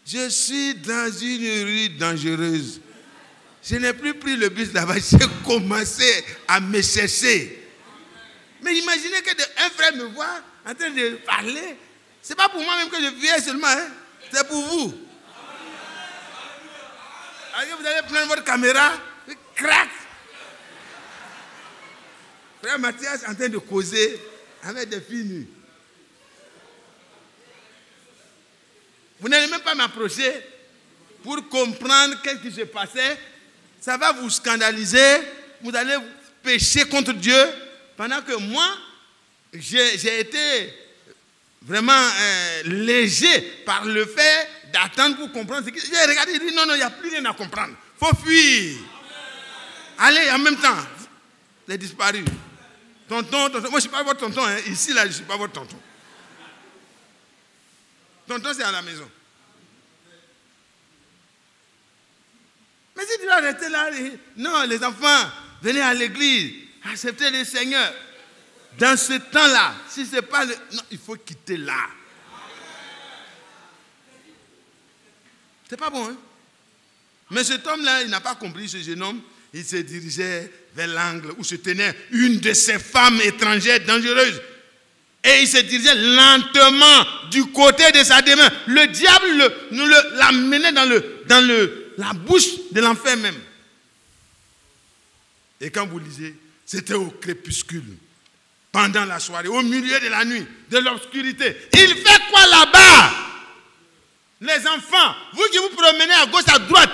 je suis dans une rue dangereuse. Je n'ai plus pris le bus là-bas. J'ai commencé à me chercher. Mais imaginez qu'un frère me voit en train de parler. Ce n'est pas pour moi même que je viens seulement. Hein? C'est pour vous. Alors vous allez prendre votre caméra, crac. Frère Mathias en train de causer avec des filles nues. Vous n'allez même pas m'approcher pour comprendre qu'est-ce qui se passait. Ça va vous scandaliser. Vous allez pécher contre Dieu. Pendant que moi, j'ai été vraiment léger par le fait d'attendre pour comprendre. J'ai regardé, j'ai dit non, il n'y a plus rien à comprendre. Il faut fuir. Allez, en même temps. J'ai disparu. Tonton. Moi, je ne suis pas votre tonton. Hein. Ici, là, je ne suis pas votre tonton. Tonton, c'est à la maison. Mais si tu vas rester là, non, les enfants, venez à l'église, acceptez le Seigneur. Dans ce temps-là, si ce n'est pas le... Non, il faut quitter là. C'est pas bon, hein? Mais cet homme-là, il n'a pas compris, ce jeune homme. il se dirigeait vers l'angle où se tenait une de ces femmes étrangères dangereuses. Et il se dirigeait lentement du côté de sa demeure. Le diable l'amenait dans la bouche de l'enfer même. Et quand vous lisez, c'était au crépuscule, pendant la soirée, au milieu de la nuit, de l'obscurité. Il fait quoi là-bas? Les enfants, vous qui vous promenez à gauche, à droite,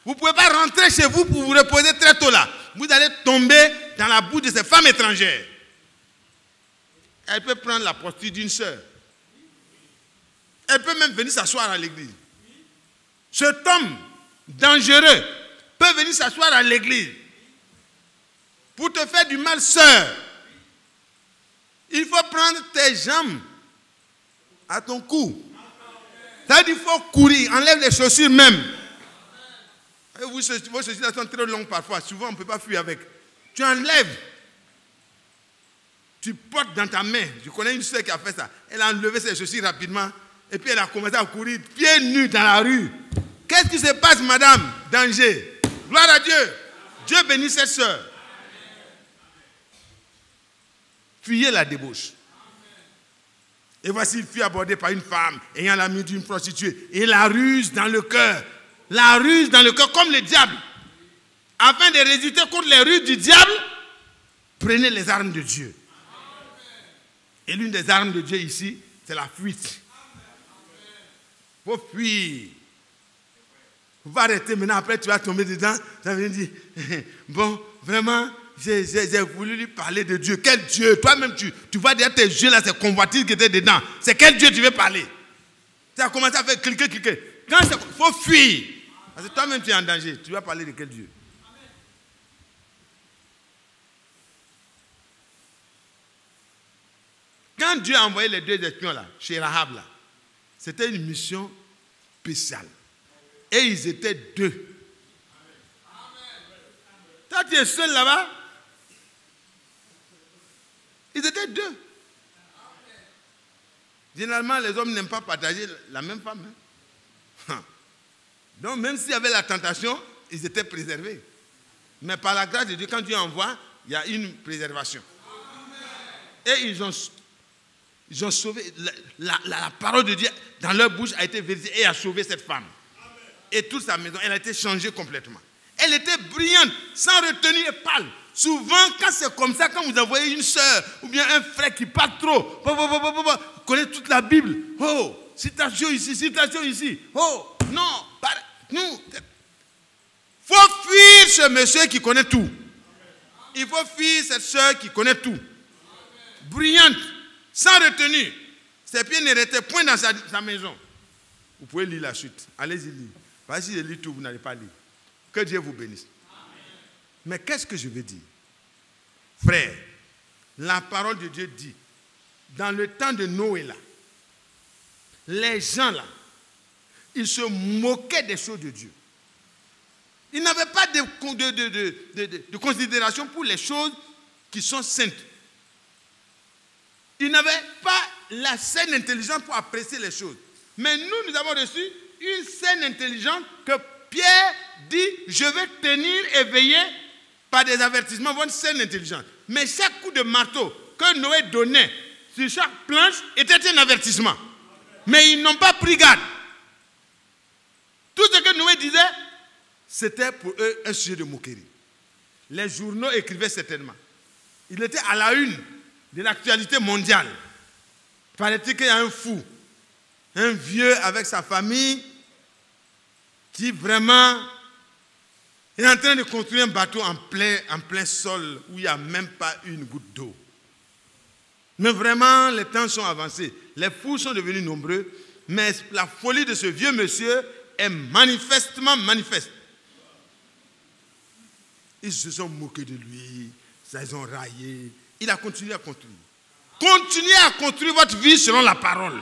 vous ne pouvez pas rentrer chez vous pour vous reposer très tôt là. Vous allez tomber dans la bouche de ces femmes étrangères. Elle peut prendre la posture d'une sœur. Elle peut même venir s'asseoir à l'église. Cet homme dangereux peut venir s'asseoir à l'église pour te faire du mal, sœur. Il faut prendre tes jambes à ton cou. C'est-à-dire qu'il faut courir, enlève les chaussures même. Et vos chaussures sont très longues parfois, souvent on ne peut pas fuir avec. Tu enlèves. Tu portes dans ta main. Je connais une soeur qui a fait ça. Elle a enlevé ses chaussures rapidement et puis elle a commencé à courir pieds nus dans la rue. Qu'est-ce qui se passe, madame? Danger. Gloire à Dieu. Dieu bénit cette soeur. Fuyez la débauche. Et voici une fille abordée par une femme ayant la mine d'une prostituée. Et la ruse dans le cœur. La ruse dans le cœur comme le diable. Afin de résister contre les ruses du diable, prenez les armes de Dieu. Et l'une des armes de Dieu ici, c'est la fuite. Il faut fuir. Il faut arrêter maintenant, après tu vas tomber dedans. Ça veut dire, bon, vraiment, j'ai voulu lui parler de Dieu. Quel Dieu? Toi-même, tu vois derrière tes yeux là, ces convoitises qui étaient dedans. C'est quel Dieu tu veux parler? Tu as commencé à faire cliquer. Quand il faut fuir. Parce que toi-même, tu es en danger. Tu vas parler de quel Dieu? Quand Dieu a envoyé les deux espions là, chez Rahab là, c'était une mission spéciale. Et ils étaient deux. Toi tu es seul là-bas. Ils étaient deux. Généralement, les hommes n'aiment pas partager la même femme. Hein? Donc, même s'il y avait la tentation, ils étaient préservés. Mais par la grâce de Dieu, quand Dieu envoie, il y a une préservation. Et ils ont sauvé. La parole de Dieu dans leur bouche a été vérifiée et a sauvé cette femme. Et toute sa maison, elle a été changée complètement. Elle était brillante, sans retenue et pâle. Souvent, quand c'est comme ça, quand vous envoyez une soeur ou bien un frère qui parle trop, vous connaissez toute la Bible. Oh, citation ici. Oh, non, nous. Il faut fuir ce monsieur qui connaît tout. Il faut fuir cette soeur qui connaît tout. Brillante, sans retenue. Ses pieds n'arrêtaient point dans sa maison. Vous pouvez lire la suite. Allez-y lire. Parce que si je lis tout, vous n'allez pas lire. Que Dieu vous bénisse. Mais qu'est-ce que je veux dire? Frère, la parole de Dieu dit, dans le temps de Noé là, les gens là, ils se moquaient des choses de Dieu. Ils n'avaient pas de considération pour les choses qui sont saintes. Ils n'avaient pas la saine intelligence pour apprécier les choses. Mais nous avons reçu une saine intelligence que Pierre dit, je vais tenir et veiller par des avertissements, votre saine intelligence. Mais chaque coup de marteau que Noé donnait sur chaque planche était un avertissement. Mais ils n'ont pas pris garde. Tout ce que Noé disait, c'était pour eux un sujet de moquerie. Les journaux écrivaient certainement. Il était à la une de l'actualité mondiale. Paraît-il qu'il y a un fou, un vieux avec sa famille, qui vraiment est en train de construire un bateau en plein sol où il n'y a même pas une goutte d'eau. Mais vraiment, les temps sont avancés. Les fous sont devenus nombreux, mais la folie de ce vieux monsieur est manifestement manifeste. Ils se sont moqués de lui, ils ont raillé. Il a continué à construire. Continuez à construire votre vie selon la parole.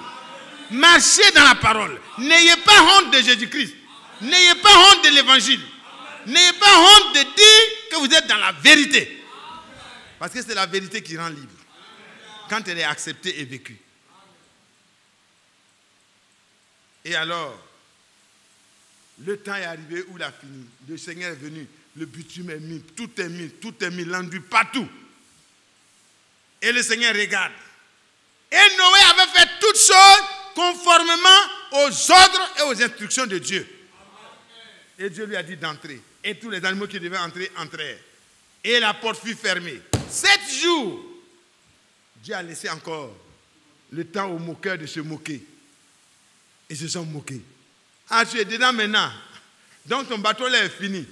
Marchez dans la parole. N'ayez pas honte de Jésus-Christ. N'ayez pas honte de l'évangile. N'ayez pas honte de dire que vous êtes dans la vérité. Parce que c'est la vérité qui rend libre. Quand elle est acceptée et vécue. Et alors, le temps est arrivé où il a fini. Le Seigneur est venu Le bitume est mis, tout est mis, l'enduit partout. Et le Seigneur regarde. Et Noé avait fait toutes choses conformément aux ordres et aux instructions de Dieu. Et Dieu lui a dit d'entrer. Et tous les animaux qui devaient entrer, entrèrent. Et la porte fut fermée. 7 jours, Dieu a laissé encore le temps aux moqueurs de se moquer. Ils se sont moqués. Ah, tu es dedans maintenant. Donc ton bateau là est fini.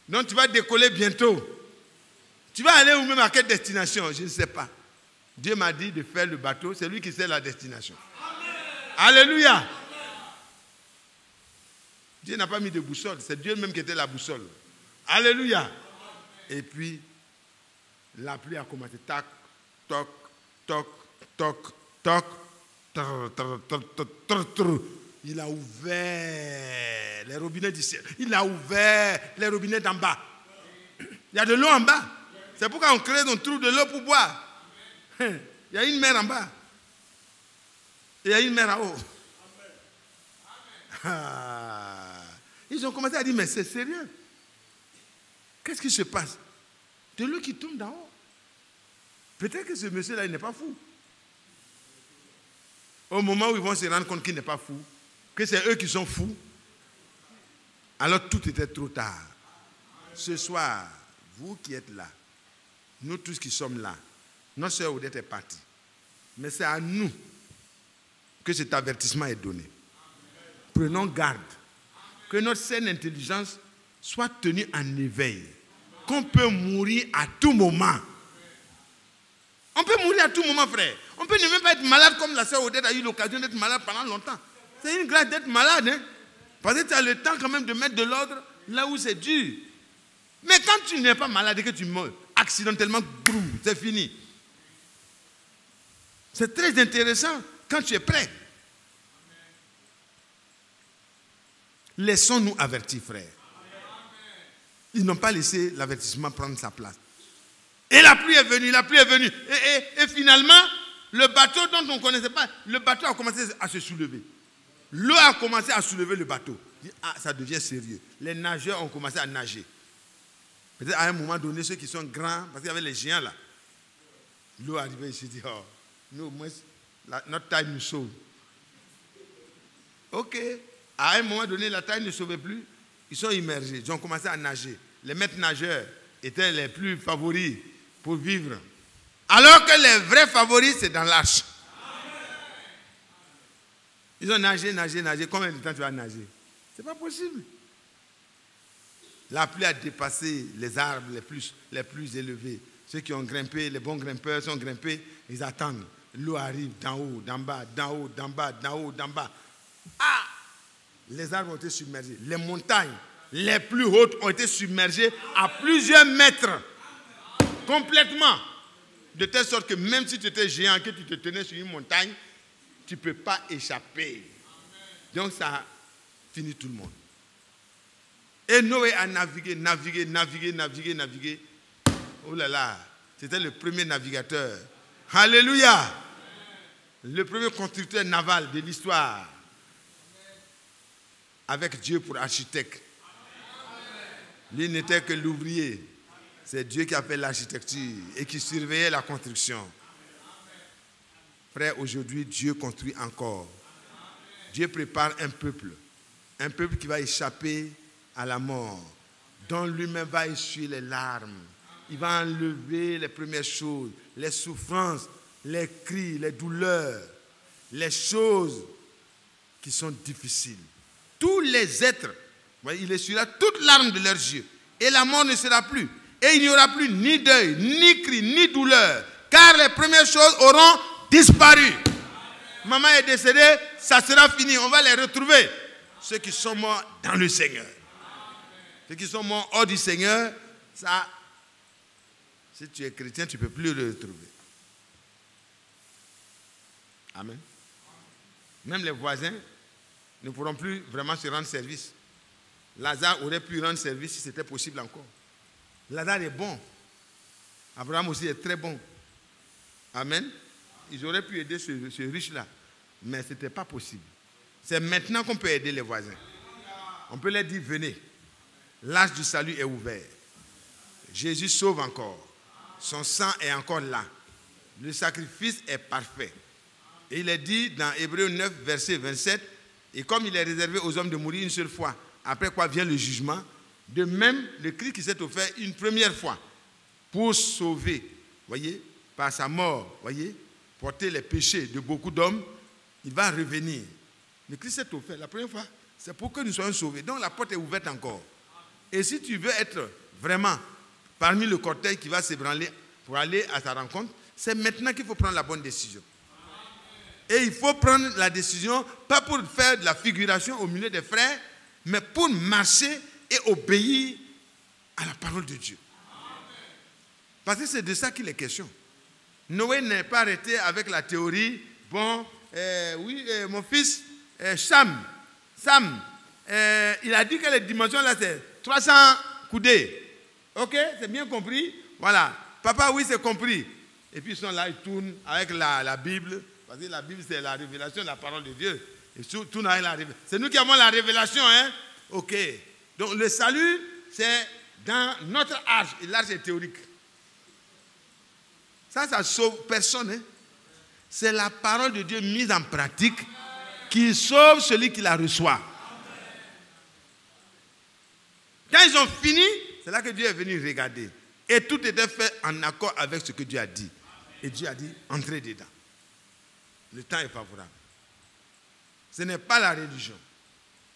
Donc tu vas décoller bientôt. Tu vas aller où même à quelle destination? Je ne sais pas. Dieu m'a dit de faire le bateau. C'est lui qui sait la destination. Amen. Alléluia. Amen. Dieu n'a pas mis de boussole. C'est Dieu même qui était la boussole. Alléluia. Amen. Et puis, la pluie a commencé. Tac, toc, toc, toc, toc. Il a ouvert les robinets du ciel. Il a ouvert les robinets d'en bas. Il y a de l'eau en bas. C'est pourquoi on crée, on trouve de l'eau pour boire. Il y a une mer en bas. Et il y a une mer en haut. Ah. Ils ont commencé à dire, mais c'est sérieux. Qu'est-ce qui se passe? De l'eau qui tombe d'en haut. Peut-être que ce monsieur-là, il n'est pas fou. Au moment où ils vont se rendre compte qu'il n'est pas fou, que c'est eux qui sont fous, alors tout était trop tard. Ce soir, vous qui êtes là, nous tous qui sommes là, notre sœur Odette est partie. Mais c'est à nous que cet avertissement est donné. Prenons garde que notre saine intelligence soit tenue en éveil. Qu'on peut mourir à tout moment. On peut mourir à tout moment, frère. On peut ne même pas être malade comme la sœur Odette a eu l'occasion d'être malade pendant longtemps. C'est une grâce d'être malade. Hein? Parce que tu as le temps quand même de mettre de l'ordre là où c'est dur. Mais quand tu n'es pas malade et que tu meurs accidentellement, boum, c'est fini. C'est très intéressant quand tu es prêt. Laissons-nous avertir, frère. Ils n'ont pas laissé l'avertissement prendre sa place. Et la pluie est venue, la pluie est venue. Et finalement, le bateau dont on ne connaissait pas, le bateau a commencé à se soulever. L'eau a commencé à soulever le bateau. Ah, ça devient sérieux. Les nageurs ont commencé à nager. Peut-être à un moment donné, ceux qui sont grands, parce qu'il y avait les géants là, l'eau arrivait, ils se disent, oh, nous au moins, notre taille nous sauve. Ok. À un moment donné, la taille ne sauvait plus. Ils sont immergés. Ils ont commencé à nager. Les maîtres nageurs étaient les plus favoris pour vivre. Alors que les vrais favoris, c'est dans l'arche. Ils ont nagé. Combien de temps tu vas nager? Ce n'est pas possible. La pluie a dépassé les arbres les plus élevés. Ceux qui ont grimpé, les bons grimpeurs sont grimpés, ils attendent. L'eau arrive d'en haut, d'en bas, d'en haut, d'en bas, d'en haut, d'en bas. Ah! Les arbres ont été submergés. Les montagnes les plus hautes ont été submergées à plusieurs mètres. Complètement. De telle sorte que même si tu étais géant, que tu te tenais sur une montagne, tu ne peux pas échapper. Donc ça a fini tout le monde. Et Noé a navigué. Oh là là, c'était le premier navigateur. Alléluia. Le premier constructeur naval de l'histoire. Avec Dieu pour architecte. Lui n'était que l'ouvrier. C'est Dieu qui a fait l'architecture et qui surveillait la construction. Frère, aujourd'hui, Dieu construit encore. Dieu prépare un peuple qui va échapper à la mort, dont lui-même va essuyer les larmes. Il va enlever les premières choses, les souffrances, les cris, les douleurs, les choses qui sont difficiles. Tous les êtres, il essuiera toutes larmes de leurs yeux. Et la mort ne sera plus. Et il n'y aura plus ni deuil, ni cri, ni douleur. Car les premières choses auront disparu. Maman est décédée, ça sera fini. On va les retrouver. Ceux qui sont morts dans le Seigneur. Ceux qui sont morts hors du Seigneur, ça, si tu es chrétien, tu ne peux plus le retrouver. Amen. Même les voisins ne pourront plus vraiment se rendre service. Lazare aurait pu rendre service si c'était possible encore. Lazare est bon. Abraham aussi est très bon. Amen. Ils auraient pu aider ce riche-là. Mais ce n'était pas possible. C'est maintenant qu'on peut aider les voisins. On peut leur dire, venez. L'arche du salut est ouverte. Jésus sauve encore. Son sang est encore là. Le sacrifice est parfait. Et il est dit dans Hébreux 9, verset 27, et comme il est réservé aux hommes de mourir une seule fois, après quoi vient le jugement, de même, le Christ qui s'est offert une première fois pour sauver, voyez, par sa mort, voyez, porter les péchés de beaucoup d'hommes, il va revenir. Le Christ s'est offert la première fois, c'est pour que nous soyons sauvés. Donc la porte est ouverte encore. Et si tu veux être vraiment parmi le cortège qui va s'ébranler pour aller à sa rencontre, c'est maintenant qu'il faut prendre la bonne décision. Et il faut prendre la décision, pas pour faire de la figuration au milieu des frères, mais pour marcher et obéir à la parole de Dieu. Parce que c'est de ça qu'il est question. Noé n'est pas arrêté avec la théorie, bon, mon fils, Sam, il a dit que les dimensions là, c'est 300 coudées. Ok, c'est bien compris? Voilà. Papa, oui, c'est compris. Et puis ils sont là, ils tournent avec la Bible. Parce que la Bible, c'est la révélation de la parole de Dieu. Et tout avec la révélation. C'est nous qui avons la révélation, hein? Ok. Donc le salut, c'est dans notre arche. Et l'arche est théorique. Ça sauve personne. Hein? C'est la parole de Dieu mise en pratique qui sauve celui qui la reçoit. Quand ils ont fini, c'est là que Dieu est venu regarder. Et tout était fait en accord avec ce que Dieu a dit. Et Dieu a dit, entrez dedans. Le temps est favorable. Ce n'est pas la religion.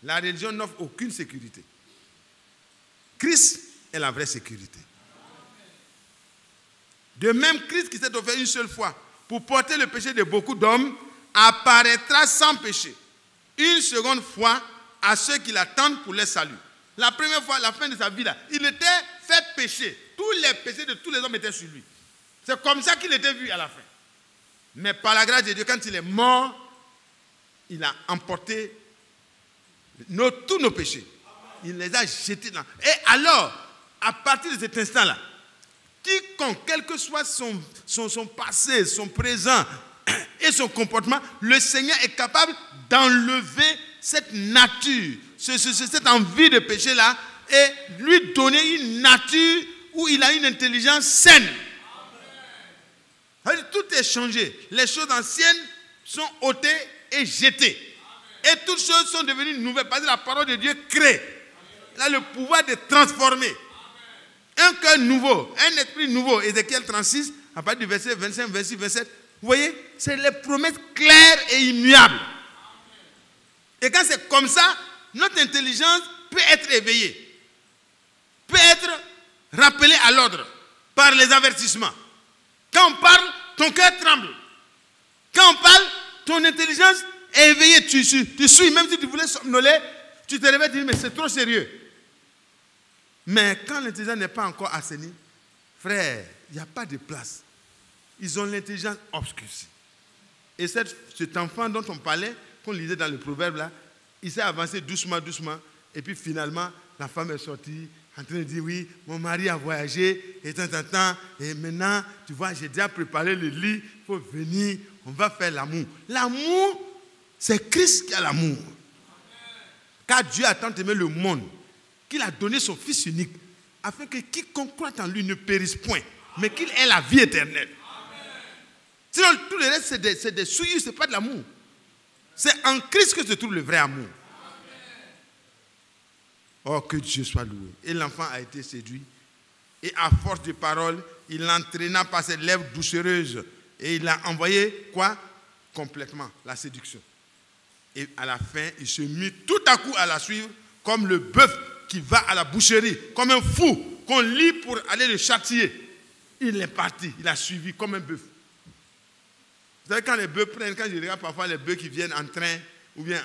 La religion n'offre aucune sécurité. Christ est la vraie sécurité. De même, Christ qui s'est offert une seule fois pour porter le péché de beaucoup d'hommes apparaîtra sans péché une seconde fois à ceux qui l'attendent pour leur salut. La première fois, à la fin de sa vie, là, il était fait pécher. Tous les péchés de tous les hommes étaient sur lui. C'est comme ça qu'il était vu à la fin. Mais par la grâce de Dieu, quand il est mort, il a emporté tous nos péchés. Il les a jetés là. Et alors, à partir de cet instant-là, quiconque, quel que soit son passé, son présent et son comportement, le Seigneur est capable d'enlever cette nature, cette envie de péché-là, et lui donner une nature où il a une intelligence saine. Tout est changé. Les choses anciennes sont ôtées et jetées. Et toutes choses sont devenues nouvelles. Parce que la parole de Dieu crée. Elle a le pouvoir de transformer. Un cœur nouveau, un esprit nouveau. Ézéchiel 36, à partir du verset 25, 26, 27. Vous voyez, c'est les promesses claires et immuables. Et quand c'est comme ça, notre intelligence peut être éveillée. Peut être rappelée à l'ordre par les avertissements. Quand on parle, ton cœur tremble. Quand on parle, ton intelligence est éveillée. Tu suis, même si tu voulais somnoler, tu te réveilles et tu dis, mais c'est trop sérieux. Mais quand l'intelligence n'est pas encore assainie, frère, il n'y a pas de place. Ils ont l'intelligence obscurcie. Et cet enfant dont on parlait, qu'on lisait dans le proverbe là, il s'est avancé doucement, doucement. Et puis finalement, la femme est sortie en train de dire, oui, mon mari a voyagé, et et maintenant, tu vois, j'ai déjà préparé le lit, il faut venir, on va faire l'amour. L'amour, c'est Christ qui a l'amour. Car Dieu a tant aimé le monde, qu'il a donné son Fils unique, afin que quiconque croit en lui ne périsse point, mais qu'il ait la vie éternelle. Sinon, tout le reste, c'est des souillures, ce n'est pas de l'amour. C'est en Christ que se trouve le vrai amour. Oh, que Dieu soit loué. Et l'enfant a été séduit. Et à force de paroles, il l'entraîna par ses lèvres doucereuses. Et il l'a envoyé, quoi? Complètement, la séduction. Et à la fin, il se mit tout à coup à la suivre, comme le bœuf qui va à la boucherie, comme un fou qu'on lie pour aller le châtier. Il est parti, il a suivi comme un bœuf. Vous savez, quand les bœufs prennent, quand je regarde parfois les bœufs qui viennent en train, ou bien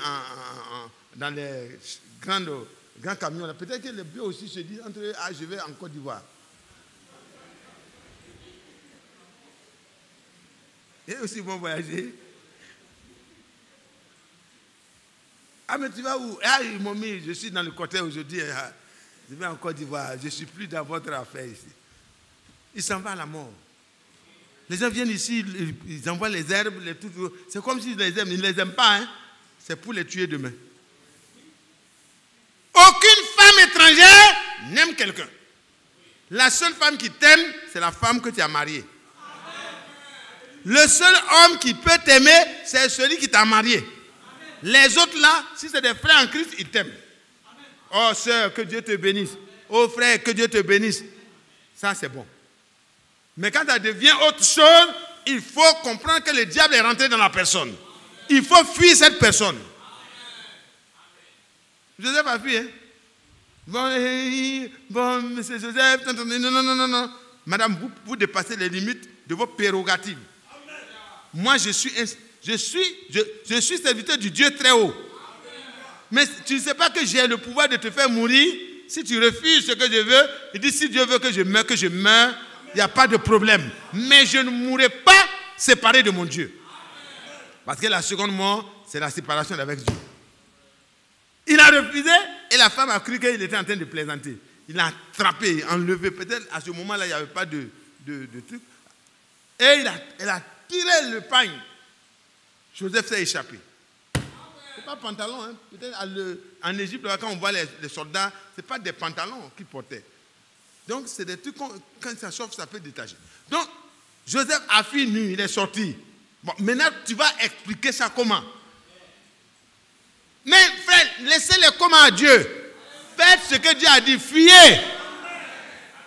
dans les grands camions, là, peut-être que les bœufs aussi se disent entre eux, ah, je vais en Côte d'Ivoire. Et aussi vont voyager. Ah, mais tu vas où? Ah, ils m'ont mis, je suis dans le côté aujourd'hui, je vais en Côte d'Ivoire, je ne suis plus dans votre affaire ici. Ils s'en vont à la mort. Les gens viennent ici, ils envoient les herbes, les tout. C'est comme s'ils les aiment. Ils ne les aiment pas, hein? C'est pour les tuer demain. Aucune femme étrangère n'aime quelqu'un. La seule femme qui t'aime, c'est la femme que tu as mariée. Le seul homme qui peut t'aimer, c'est celui qui t'a marié. Les autres là, si c'est des frères en Christ, ils t'aiment. Oh sœur, que Dieu te bénisse. Oh frère, que Dieu te bénisse. Ça c'est bon. Mais quand ça devient autre chose, il faut comprendre que le diable est rentré dans la personne. Il faut fuir cette personne. Joseph a fui, hein? Bon, monsieur Joseph, non. Madame, vous dépassez les limites de vos prérogatives. Moi, je suis serviteur du Dieu très haut. Mais tu ne sais pas que j'ai le pouvoir de te faire mourir. Si tu refuses ce que je veux, il dit si Dieu veut que je meure, il n'y a pas de problème. Mais je ne mourrai pas séparé de mon Dieu. Parce que la seconde mort, c'est la séparation avec Dieu. Il a refusé et la femme a cru qu'il était en train de plaisanter. Il a attrapé, enlevé. Peut-être à ce moment-là, il n'y avait pas de truc. Et elle a tiré le pagne. Joseph s'est échappé. Ce n'est pas pantalon. Hein. Peut-être en Égypte, quand on voit les soldats, ce n'est pas des pantalons qu'ils portaient. Donc, c'est des trucs, quand ça chauffe, ça peut détacher. Donc, Joseph a fui nu, il est sorti. Bon, maintenant, tu vas expliquer ça comment? Mais frère, laissez les commandes à Dieu. Faites ce que Dieu a dit, fuyez.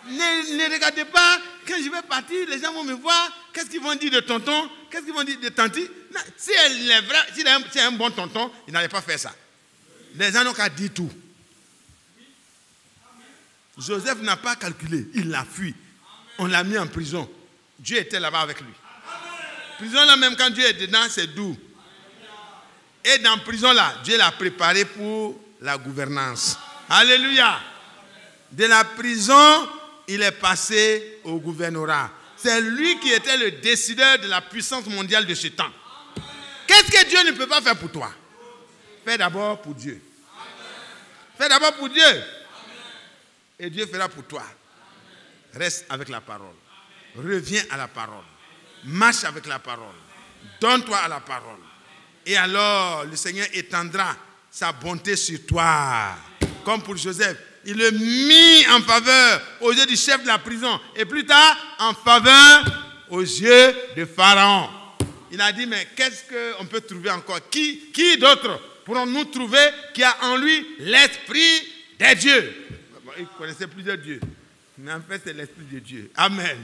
Ne regardez pas, quand je vais partir, les gens vont me voir. Qu'est-ce qu'ils vont dire de tonton? Qu'est-ce qu'ils vont dire de tanti? Non, si c'est un bon tonton, il n'allait pas faire ça. Les gens n'ont qu'à dire tout. Joseph n'a pas calculé, il l'a fui. On l'a mis en prison. Dieu était là-bas avec lui. Prison là, même quand Dieu est dedans, c'est doux. Et dans la prison là, Dieu l'a préparé pour la gouvernance. Alléluia. De la prison, il est passé au gouvernorat. C'est lui qui était le décideur de la puissance mondiale de ce temps. Qu'est-ce que Dieu ne peut pas faire pour toi? Fais d'abord pour Dieu. Fais d'abord pour Dieu. Et Dieu fera pour toi. Reste avec la parole. Reviens à la parole. Marche avec la parole. Donne-toi à la parole. Et alors, le Seigneur étendra sa bonté sur toi. Comme pour Joseph. Il le mit en faveur aux yeux du chef de la prison. Et plus tard, en faveur aux yeux de Pharaon. Il a dit, mais qu'est-ce qu'on peut trouver encore? Qui d'autre pourrons-nous trouver qui a en lui l'esprit des dieux? Il connaissait plusieurs dieux. Mais en fait, c'est l'esprit de Dieu. Amen.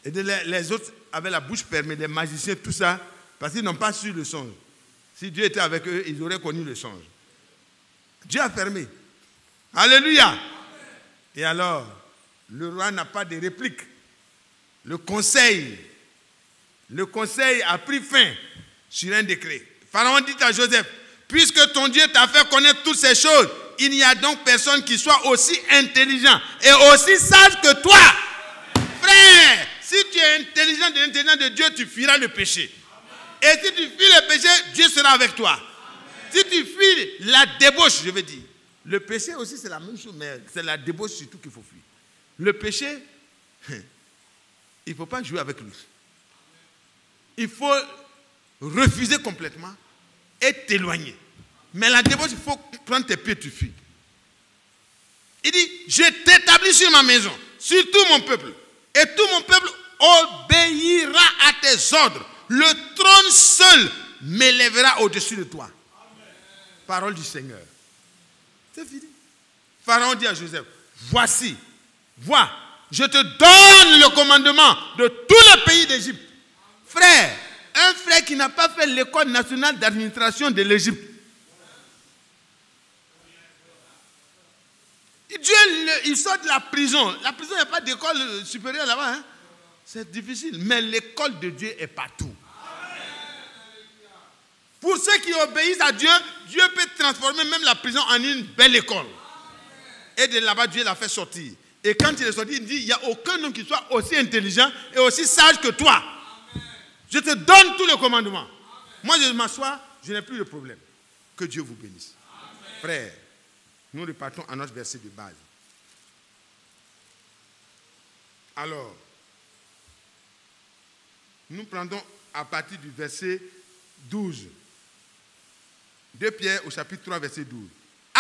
Et les autres avaient la bouche fermée, les magiciens, tout ça, parce qu'ils n'ont pas su le songe. Si Dieu était avec eux, ils auraient connu le songe. Dieu a fermé. Alléluia. Et alors, le roi n'a pas de réplique. Le conseil a pris fin sur un décret. Pharaon dit à Joseph, puisque ton Dieu t'a fait connaître toutes ces choses, il n'y a donc personne qui soit aussi intelligent et aussi sage que toi. Frère, si tu es intelligent de l'intelligence de Dieu, tu fuiras le péché. Et si tu fuis le péché, Dieu sera avec toi. Si tu fuis la débauche, je veux dire. Le péché aussi, c'est la même chose, mais c'est la débauche surtout qu'il faut fuir. Le péché, il ne faut pas jouer avec lui. Il faut refuser complètement et t'éloigner. Mais la débauche, il faut prendre tes pieds, tu fuis. Il dit, je t'établis sur ma maison, sur tout mon peuple. Et tout mon peuple obéira à tes ordres. Le trône seul m'élèvera au-dessus de toi. Amen. Parole du Seigneur. C'est fini. Pharaon dit à Joseph, voici, vois, je te donne le commandement de tout le pays d'Égypte. Frère, un frère qui n'a pas fait l'école nationale d'administration de l'Égypte. Dieu, il sort de la prison. La prison, il n'y a pas d'école supérieure là-bas. Hein? C'est difficile. Mais l'école de Dieu est partout. Pour ceux qui obéissent à Dieu, Dieu peut transformer même la prison en une belle école. Et de là-bas, Dieu l'a fait sortir. Et quand il est sorti, il dit, il n'y a aucun homme qui soit aussi intelligent et aussi sage que toi. Je te donne tous les commandements. Moi, je m'assois, je n'ai plus de problème. Que Dieu vous bénisse. Frère, nous repartons à notre verset de base. Alors, nous prenons à partir du verset 12. 2 Pierre au chapitre 3, verset 12.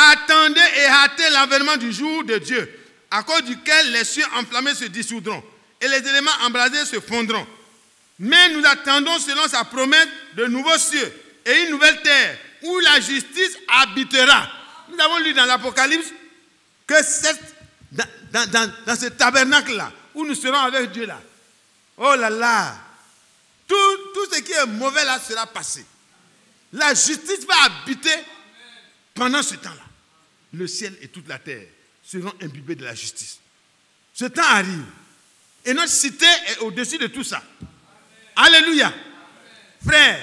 Attendez et hâtez l'avènement du jour de Dieu, à cause duquel les cieux enflammés se dissoudront et les éléments embrasés se fondront. Mais nous attendons, selon sa promesse, de nouveaux cieux et une nouvelle terre où la justice habitera. Nous avons lu dans l'Apocalypse que dans ce tabernacle-là, où nous serons avec Dieu là, oh là là, tout ce qui est mauvais là sera passé. La justice va habiter pendant ce temps-là. Le ciel et toute la terre seront imbibés de la justice. Ce temps arrive. Et notre cité est au-dessus de tout ça. Alléluia. Frères,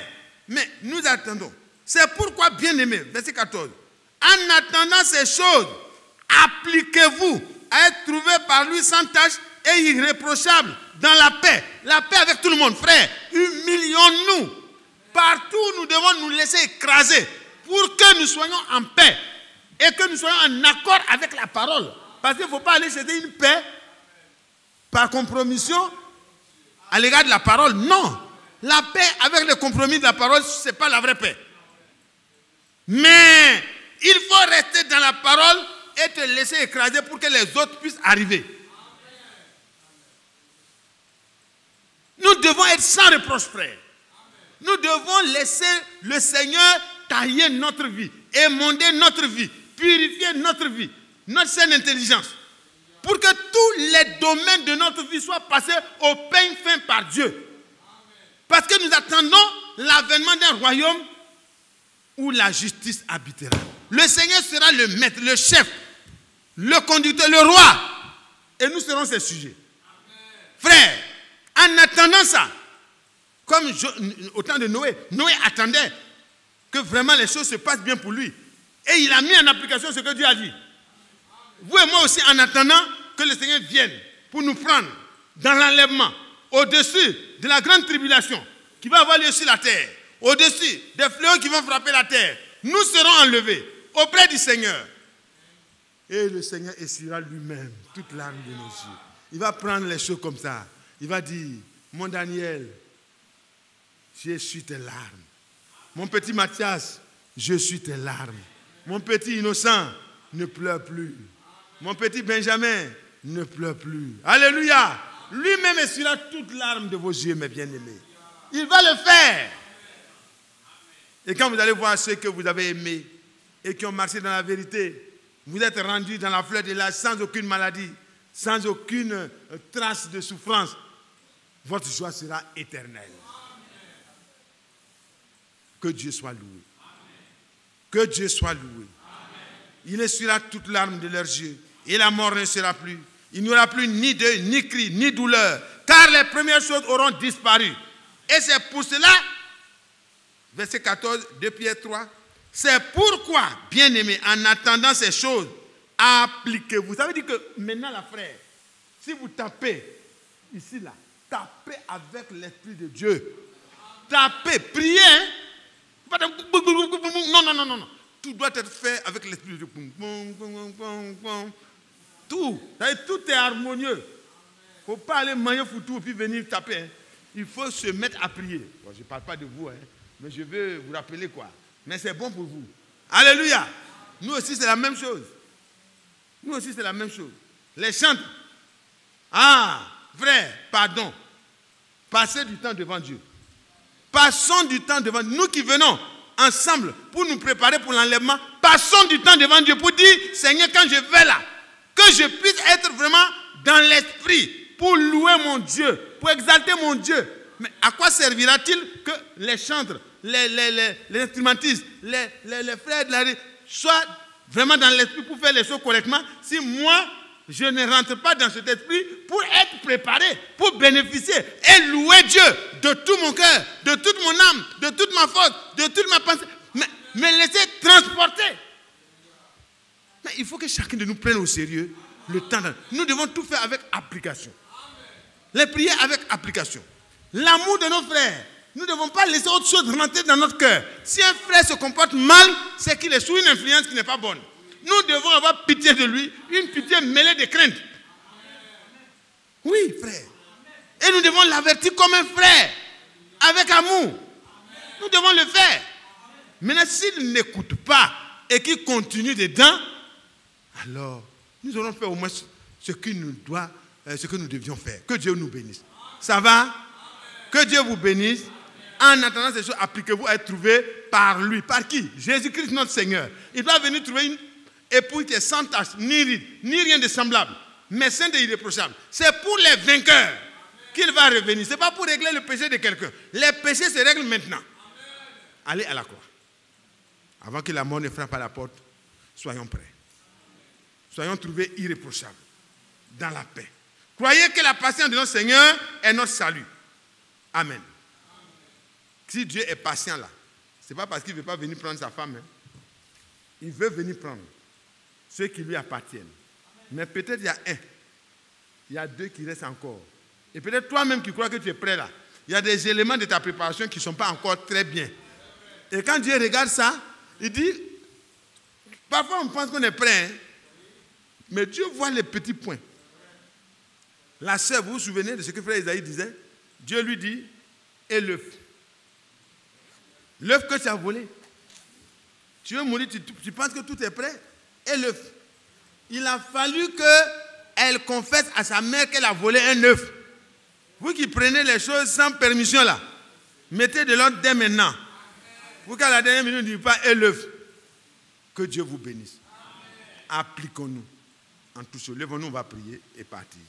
mais nous attendons. C'est pourquoi, bien-aimés, verset 14, en attendant ces choses, appliquez-vous à être trouvés par lui sans tache et irréprochable dans la paix. La paix avec tout le monde. Frères, humilions-nous. Partout, nous devons nous laisser écraser pour que nous soyons en paix et que nous soyons en accord avec la parole. Parce qu'il ne faut pas aller chercher une paix par compromission à l'égard de la parole. Non. La paix avec le compromis de la parole, ce n'est pas la vraie paix. Mais il faut rester dans la parole et te laisser écraser pour que les autres puissent arriver. Nous devons être sans reproche, frère. Nous devons laisser le Seigneur tailler notre vie, émonder notre vie, purifier notre vie, notre saine intelligence, pour que tous les domaines de notre vie soient passés au peigne fin par Dieu. Parce que nous attendons l'avènement d'un royaume où la justice habitera. Le Seigneur sera le maître, le chef, le conducteur, le roi. Et nous serons ses sujets. Frères, en attendant ça, comme au temps de Noé, Noé attendait que vraiment les choses se passent bien pour lui. Et il a mis en application ce que Dieu a dit. Vous et moi aussi, en attendant que le Seigneur vienne pour nous prendre dans l'enlèvement, au-dessus de la grande tribulation qui va avoir lieu sur la terre, au-dessus des fléaux qui vont frapper la terre, nous serons enlevés auprès du Seigneur. Et le Seigneur essuiera lui-même toute larme de nos yeux. Il va prendre les choses comme ça. Il va dire, mon Daniel, je suis tes larmes. Mon petit Mathias, je suis tes larmes. Mon petit innocent, ne pleure plus. Mon petit Benjamin, ne pleure plus. Alléluia. Lui-même essuiera toute larme de vos yeux, mes bien-aimés. Il va le faire. Et quand vous allez voir ceux que vous avez aimés et qui ont marché dans la vérité, vous êtes rendus dans la fleur de l'âge sans aucune maladie, sans aucune trace de souffrance, votre joie sera éternelle. Que Dieu soit loué. Que Dieu soit loué. Il essuiera toute larme de leurs yeux et la mort ne sera plus. Il n'y aura plus ni deuil, ni cri, ni douleur, car les premières choses auront disparu. Et c'est pour cela, verset 14, 2 Pierre 3, c'est pourquoi, bien-aimés, en attendant ces choses, appliquez-vous. Ça veut dire que maintenant, la frère, si vous tapez ici, là, tapez avec l'Esprit de Dieu. Tapez, priez. Hein? Non. Tout doit être fait avec l'Esprit de Dieu. Tout. Tout est harmonieux. Il ne faut pas aller manger foutu et puis venir taper. Hein. Il faut se mettre à prier. Bon, je ne parle pas de vous, hein, mais je veux vous rappeler quoi. Mais c'est bon pour vous. Alléluia. Nous aussi, c'est la même chose. Nous aussi, c'est la même chose. Les chantres. Ah, frère, pardon. Passez du temps devant Dieu. Passons du temps devant Dieu. Nous qui venons ensemble pour nous préparer pour l'enlèvement, passons du temps devant Dieu pour dire, Seigneur, quand je vais là, que je puisse être vraiment dans l'esprit pour louer mon Dieu, pour exalter mon Dieu. Mais à quoi servira-t-il que les chantres, les instrumentistes, les frères de la rue soient vraiment dans l'esprit pour faire les choses correctement si moi, je ne rentre pas dans cet esprit pour être préparé, pour bénéficier et louer Dieu de tout mon cœur, de toute mon âme, de toute ma force, de toute ma pensée. Me laisser transporter. Mais il faut que chacun de nous prenne au sérieux le temps. Nous devons tout faire avec application. Les prières avec application. L'amour de nos frères. Nous ne devons pas laisser autre chose rentrer dans notre cœur. Si un frère se comporte mal, c'est qu'il est sous une influence qui n'est pas bonne. Nous devons avoir pitié de lui, une pitié mêlée de crainte. Oui, frère. Et nous devons l'avertir comme un frère, avec amour. Nous devons le faire. Maintenant, s'il n'écoute pas, et qui continue dedans, alors nous aurons fait au moins ce que nous devions faire. Que Dieu nous bénisse. Ça va? Que Dieu vous bénisse. En attendant ces choses, appliquez-vous à être trouvé par lui. Par qui? Jésus-Christ notre Seigneur. Il va venir trouver une épouse qui est sans tache, ni ride, ni rien de semblable, mais sainte et irréprochable. C'est pour les vainqueurs qu'il va revenir. Ce n'est pas pour régler le péché de quelqu'un. Les péchés se règlent maintenant. Allez à la croix. Avant que la mort ne frappe à la porte, soyons prêts. Soyons trouvés irréprochables, dans la paix. Croyez que la patience de notre Seigneur est notre salut. Amen. Si Dieu est patient là, ce n'est pas parce qu'il ne veut pas venir prendre sa femme. Hein. Il veut venir prendre ceux qui lui appartiennent. Mais peut-être il y a deux qui restent encore. Et peut-être toi-même qui crois que tu es prêt là, il y a des éléments de ta préparation qui ne sont pas encore très bien. Et quand Dieu regarde ça, il dit, parfois on pense qu'on est prêt, hein, mais Dieu voit les petits points. La sœur, vous vous souvenez de ce que frère Isaïe disait? Dieu lui dit, et l'œuf. L'œuf que tu as volé. Tu veux mourir, tu penses que tout est prêt? Et l'œuf. Il a fallu qu'elle confesse à sa mère qu'elle a volé un œuf. Vous qui prenez les choses sans permission là, mettez de l'ordre dès maintenant. Vous qu'à la dernière minute ne dites pas et l'œuf. Que Dieu vous bénisse. Appliquons-nous en tout ce. Levons-nous, on va prier et partir.